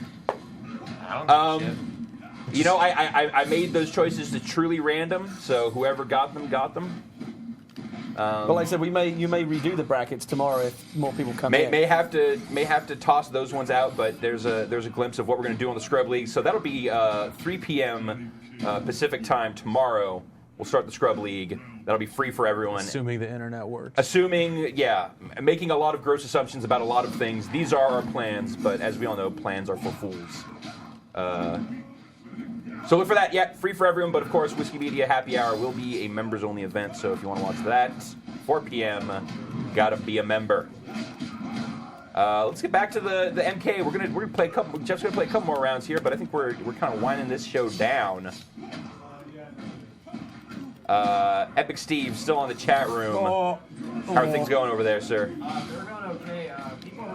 I don't give a shit. You know, I made those choices to truly random, so whoever got them, got them. But like I said, you may redo the brackets tomorrow if more people come in. May have to toss those ones out, but there's a glimpse of what we're going to do on the Scrub League. So that'll be 3 p.m. Pacific time tomorrow. We'll start the Scrub League. That'll be free for everyone. Assuming the internet works. Assuming, yeah, making a lot of gross assumptions about a lot of things. These are our plans, but as we all know, plans are for fools. So look for that. Yeah, free for everyone, but of course, Whiskey Media Happy Hour will be a members-only event, so if you want to watch that, 4 p.m., gotta be a member. Let's get back to the MK. We're gonna play a couple. Jeff's gonna play a couple more rounds here, but I think we're kind of winding this show down. Epic Steve still on the chat room. How are things going over there, sir? They're going okay. People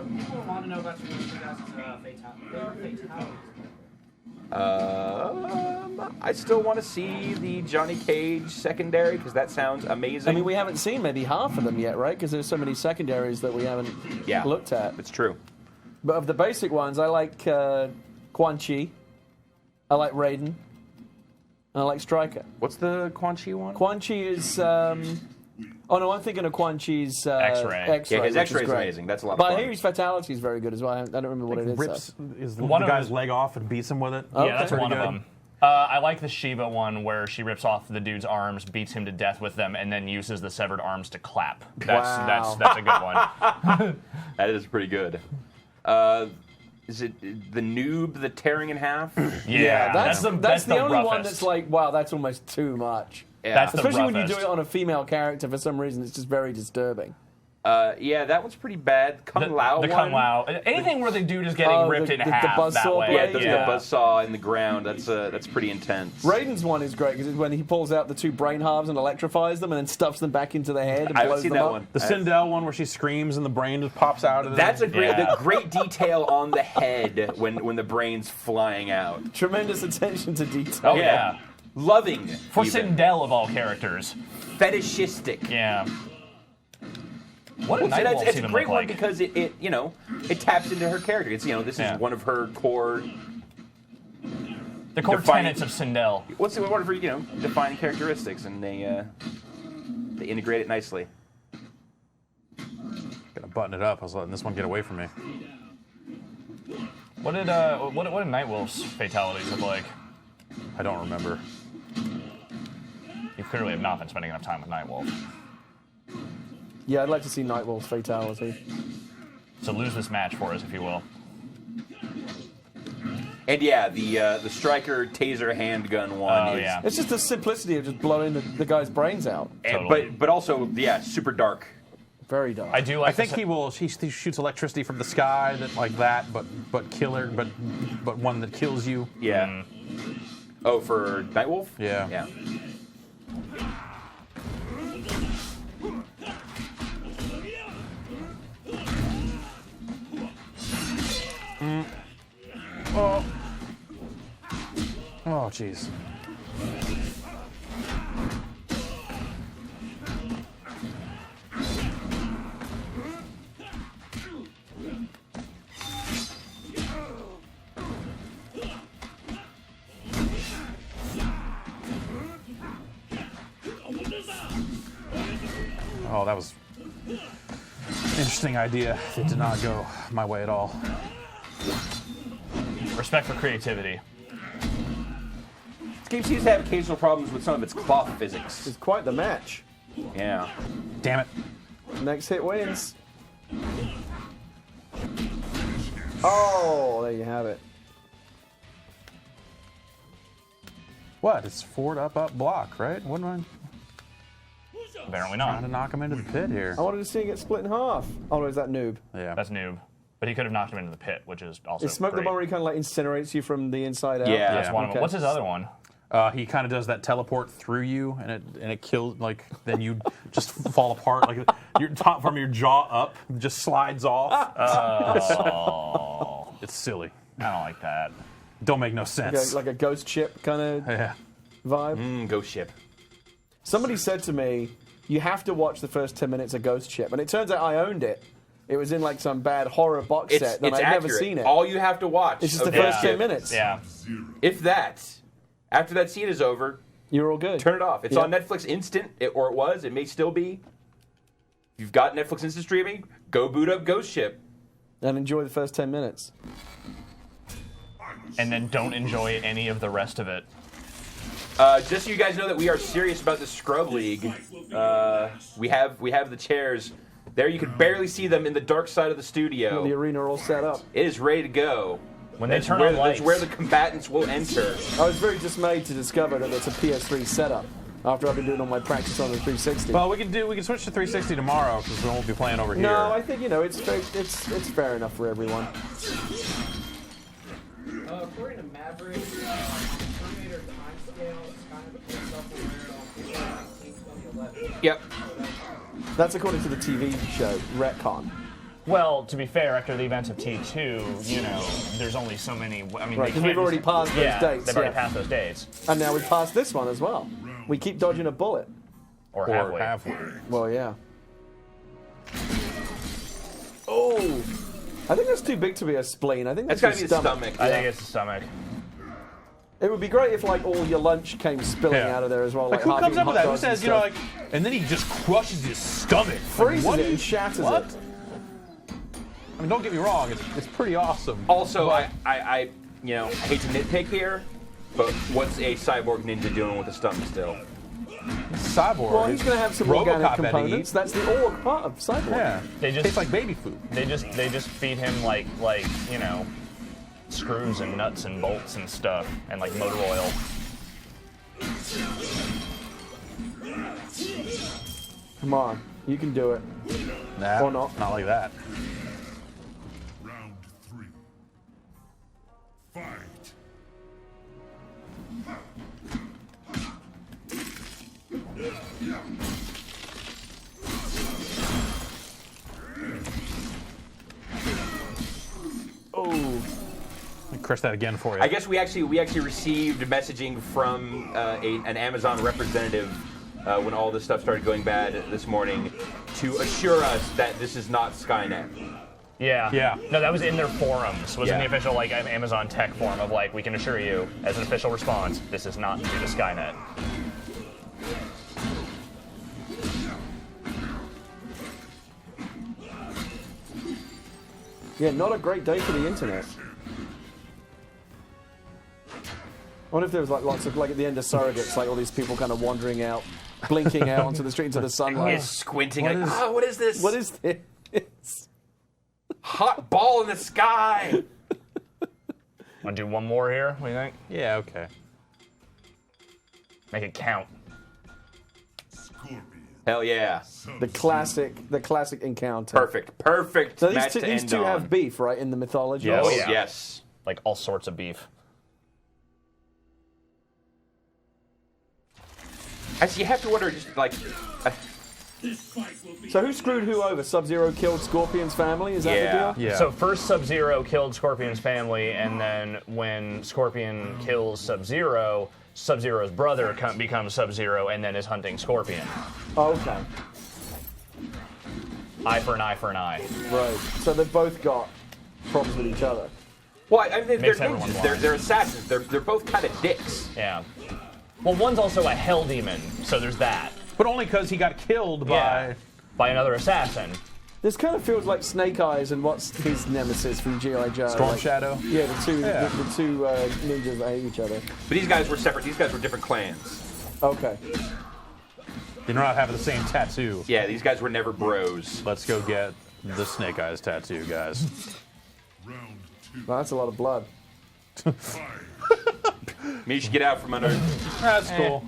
want to know about your favorite fatalities. I still want to see the Johnny Cage secondary because that sounds amazing. I mean, we haven't seen maybe half of them yet, right? Because there's so many secondaries that we haven't looked at. It's true. But of the basic ones, I like Quan Chi. I like Raiden. And I like Stryker. What's the Quan Chi one? Quan Chi is... oh, no, I'm thinking of Quan Chi's X-Ray. Yeah, his X-Ray is amazing. That's a lot of but fun. I hear his Fatality is very good as well. I don't remember what it is. Rips the One of guy's his- leg off and beats him with it. Okay. Yeah, that's one of them. I like the Shiva one where she rips off the dude's arms, beats him to death with them, and then uses the severed arms to clap. That's a good one. That is pretty good. Is it the noob, the tearing in half? Yeah, that's the only one roughest. that's like, wow, that's almost too much. Yeah. That's the Especially when you do roughest. it on a female character, for some reason, it's just very disturbing. Yeah, that one's pretty bad. Kung Lao the one. Kung Lao. Anything where the dude is getting ripped in half the buzzsaw that way. blade? Yeah, the buzzsaw in the ground. That's pretty intense. Raiden's one is great because it's when he pulls out the two brain halves and electrifies them and then stuffs them back into the head and I haven't blows seen them that up. one. The Sindel one where she screams and the brain just pops out of it. That's a great, Yeah. the great detail on the head when the brain's flying out. Tremendous attention to detail. Oh, yeah. Loving For even. Sindel of all characters. Fetishistic. Yeah. What Well, did see, Nightwolves it's a even great look one like? because it taps into her character. It's this Yeah. is one of her core. The core defining- tenets of Sindel. What's one of her defining characteristics, and they integrate it nicely. Gonna button it up. I was letting this one get away from me. What did Nightwolves fatalities look like? I don't remember. You clearly have not been spending enough time with Nightwolf. Yeah, I'd like to see Nightwolf's fatality. So lose this match for us, if you will. And yeah, the Stryker taser handgun one. Oh, is, yeah. It's just the simplicity of just blowing the guy's brains out. Totally. But also super dark. Very dark. I do like I think he shoots electricity from the sky like that, but killer, but one that kills you. Yeah. Oh, for Nightwolf? Yeah. Yeah. Oh, jeez. Oh, that was an interesting idea. It did not go my way at all. respect for creativity. This game seems to have occasional problems with some of its cloth physics. It's quite the match. Yeah. Damn it. Next hit wins. Oh, there you have it. What? It's forward, up, block, right? What am I Apparently trying to not. knock him into the pit here? I wanted to see it get split in half. Oh, no, is that noob? Yeah. That's noob. But he could have knocked him into the pit, which is also Is Smoke the great. Bomb where he kind of like incinerates you from the inside out? Yeah. That's one of them. Okay. What's his other one? He kind of does that teleport through you, and it kills. Like then you just fall apart. Like your top from your jaw up just slides off. Oh, It's silly. I don't like that. Don't make no sense. Like a ghost chip kind of. Yeah. vibe. Ghost Ship. Somebody said to me, you have to watch the first 10 minutes of Ghost Ship. And it turns out I owned it. It was in like some bad horror box set, and I'd never seen it. All you have to watch. It's just the first 10 minutes. Yeah. If that. After that scene is over, you're all good. Turn it off. It's on Netflix Instant, or it was. It may still be. If you've got Netflix Instant streaming, go boot up Ghost Ship. And enjoy the first 10 minutes. And then don't enjoy any of the rest of it. Just so you guys know that we are serious about the Scrub League. We have the chairs. There you can barely see them in the dark side of the studio. The arena all set up. It is ready to go. When they turn on lights. That's where the combatants will enter. I was very dismayed to discover that it's a PS3 setup after I've been doing all my practice on the 360. Well, we can switch to 360 tomorrow because we won't be playing over here. No, I think it's fair enough for everyone. According to Maverick, Terminator timescale is kind of self-aware on 2011. Yep. That's according to the TV show, Retcon. Well, to be fair, after the events of T2, there's only so many. I mean, right, because we've already passed those dates. They've already passed those dates. And now we've passed this one as well. We keep dodging a bullet. Or halfway. Well, yeah. Oh! I think that's too big to be a spleen. I think that's got to be the stomach. I think it's the stomach. It would be great if, like, all your lunch came spilling out of there as well. Like who comes up with that? Who says, and then he just crushes his stomach. Freezes it and shatters it. I mean, don't get me wrong, it's pretty awesome. Also, I hate to nitpick here, but what's a cyborg ninja doing with a stomach still? Cyborg. Well, he's going to have some organic components. That's the org part of cyborg. Yeah, they just tastes like baby food. They just feed him like screws and nuts and bolts and stuff, and like motor oil. Come on, you can do it. Nah, or not. Not like that. Round 3. Fight. Oh. Let me crush that again for you. I guess we actually received messaging from an Amazon representative when all this stuff started going bad this morning to assure us that this is not Skynet. Yeah. Yeah. No, that was in their forums. Was in the official Amazon tech forum of we can assure you as an official response, this is not due to Skynet. Yeah, not a great day for the internet. I wonder if there was lots of at the end of Surrogates, all these people kind of wandering out, blinking out onto the street into the sunlight. Squinting what is this? What is this? Hot ball in the sky! Want to do one more here? What do you think? Yeah, okay. Make it count. Scorpion. Hell yeah. The classic encounter. Perfect. So match these two have beef, right, in the mythology? Yes. Oh, yeah. Yes. Like all sorts of beef. Actually, you have to wonder, just So who screwed who over? Sub-Zero killed Scorpion's family? Is that the deal? Yeah. So first Sub-Zero killed Scorpion's family, and then when Scorpion kills Sub-Zero, Sub-Zero's brother becomes Sub-Zero and then is hunting Scorpion. Oh, okay. Eye for an eye for an eye. Right. So they've both got problems with each other. Well, I mean, they're Makes everyone ninjas. blind. They're assassins. They're both kind of dicks. Yeah. Well, one's also a hell demon, so there's that. But only because he got killed by another assassin. This kind of feels like Snake Eyes and what's his nemesis from G.I. Joe? Storm Shadow. Yeah, the two ninjas that hate each other. But these guys were separate. These guys were different clans. Okay. They're not having the same tattoo. Yeah, these guys were never bros. Let's go get the Snake Eyes tattoo, guys. Round 2. Well, that's a lot of blood. Maybe you should get out from under. That's cool.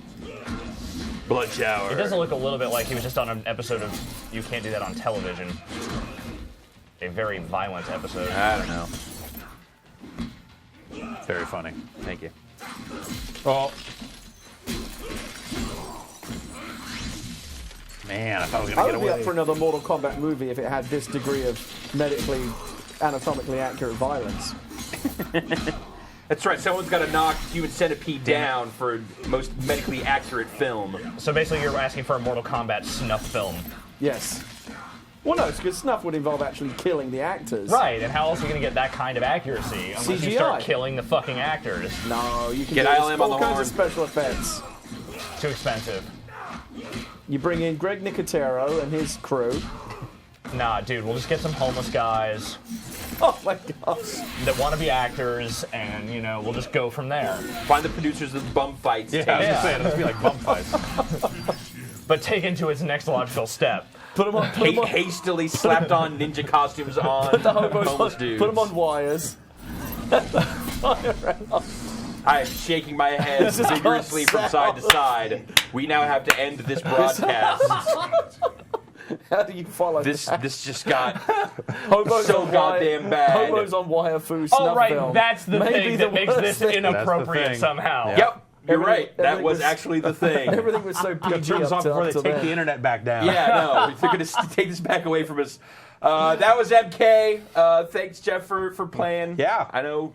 Blood shower. It does look a little bit like he was just on an episode of You Can't Do That on Television. A very violent episode. I don't know. Very funny. Thank you. Oh. Man, I thought I was I going to would get be away. up for another Mortal Kombat movie if it had this degree of medically, anatomically accurate violence. That's right. Someone's got to knock Human Centipede down for most medically accurate film. So basically, you're asking for a Mortal Kombat snuff film. Yes. Well, no, because snuff would involve actually killing the actors. Right, and how else are you going to get that kind of accuracy unless CGI. you start killing the fucking actors? No, you can Get do ILM on all the kinds horn. of special effects. Too expensive. You bring in Greg Nicotero and his crew. Nah, dude, we'll just get some homeless guys Oh my gosh. that want to be actors, and, you know, we'll just go from there. Find the producers of bum fights. Yeah, I was gonna say, it'll just be like bum fights. But taken to its next logical step. Put them on. Hastily slapped on ninja costumes on Put the hobos homeless on, dudes. put them on wires. I am shaking my head This is vigorously from side to side. We now have to end this broadcast. How do you follow This that? just got Hobos so on goddamn wire, bad. Hobos on wire food Oh, snuff right, film. that's the Maybe thing that makes worst this thing. inappropriate thing. somehow. Yeah. Yep, you're Everything- right. That everything was was- actually the thing. Everything was so PG Turn this up off to, before they up to take there. the internet back down. Yeah, no, they're going to take this back away from us. That was MK. Thanks, Jeff, for playing. Yeah. I know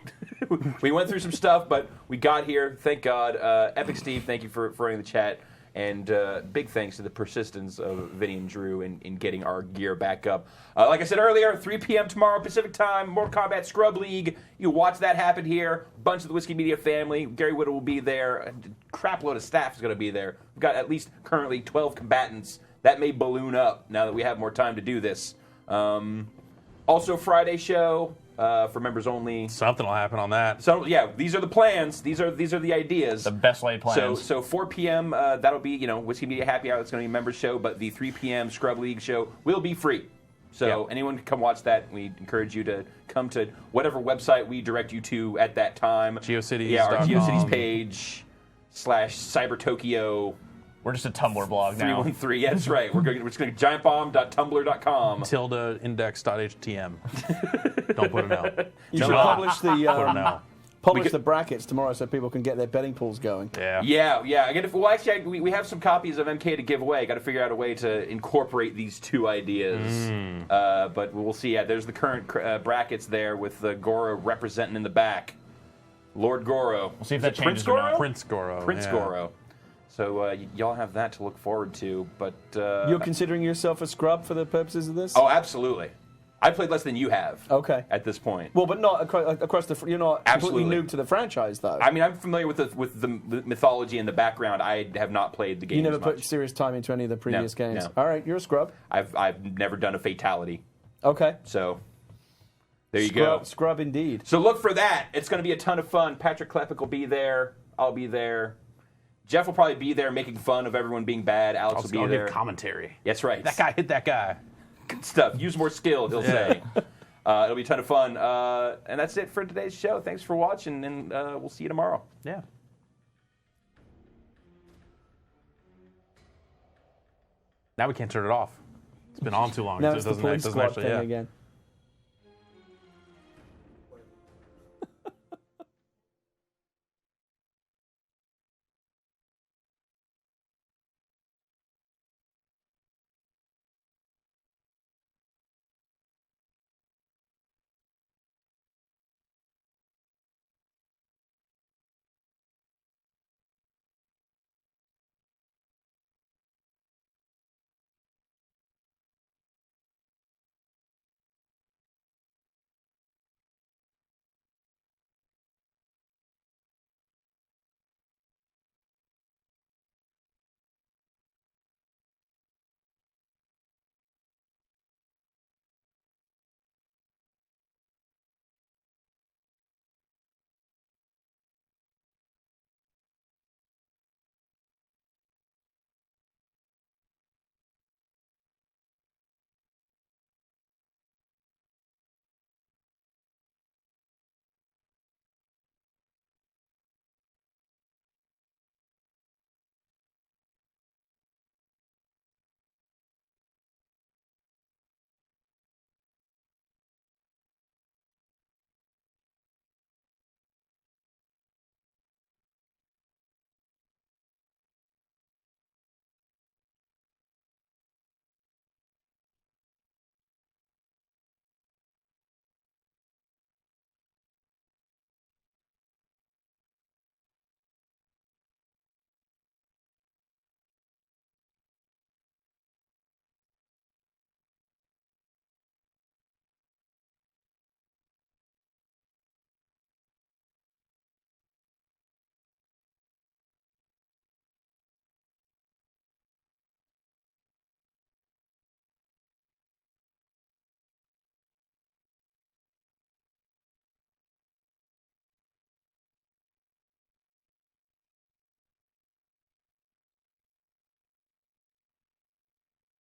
we went through some stuff, but we got here. Thank God. Epic Steve, thank you for running the chat. And big thanks to the persistence of Vinny and Drew in getting our gear back up. Like I said earlier, 3 p.m. tomorrow Pacific time, Mortal Kombat Scrub League. You watch that happen here. A bunch of the Whiskey Media family. Gary Whittle will be there. A crap load of staff is going to be there. We've got at least currently 12 combatants. That may balloon up now that we have more time to do this. Also, Friday show for members only. Something will happen on that. So yeah, these are the plans. These are the ideas. The best laid plans. So 4 p.m. That'll be Whiskey Media Happy Hour. That's going to be a members show, but the 3 p.m. Scrub League show will be free. So anyone can come watch that. We encourage you to come to whatever website we direct you to at that time. GeoCities.com. Yeah, our GeoCities page /Cyber Tokyo We're just a Tumblr blog now. 313. Yeah, that's right. We're just going to giantbomb.tumblr.com. Tilde index.htm. Don't put an L. You should July. publish Put an L. the brackets tomorrow so people can get their betting pools going. Yeah. Yeah. Again, actually, we have some copies of MK to give away. Got to figure out a way to incorporate these two ideas. But we'll see. Yeah, there's the current brackets there with Goro representing in the back. Lord Goro. We'll see if Is that it Prince changes or not. Goro? Prince Goro. Prince yeah. Goro. So y'all have that to look forward to. But You're considering yourself a scrub for the purposes of this? oh, absolutely. I played less than you have. Okay. At this point. Well, but not across the. You're not completely Absolutely. new to the franchise, though. I mean, I'm familiar with the mythology and the background. I have not played the game. You never as put much. serious time into any of the previous games. no. All right, you're a scrub. I've never done a fatality. Okay. So there you go. Scrub indeed. So look for that. It's going to be a ton of fun. Patrick Klepek will be there. I'll be there. Jeff will probably be there making fun of everyone being bad. Alex will be I'll there. give commentary. That's right. That guy hit that guy. Good stuff. Use more skill, he'll say. It'll be a ton of fun. And that's it for today's show. Thanks for watching, and we'll see you tomorrow. Yeah. Now we can't turn it off. It's been on too long. Now It it's the doesn't police actually, squad thing again.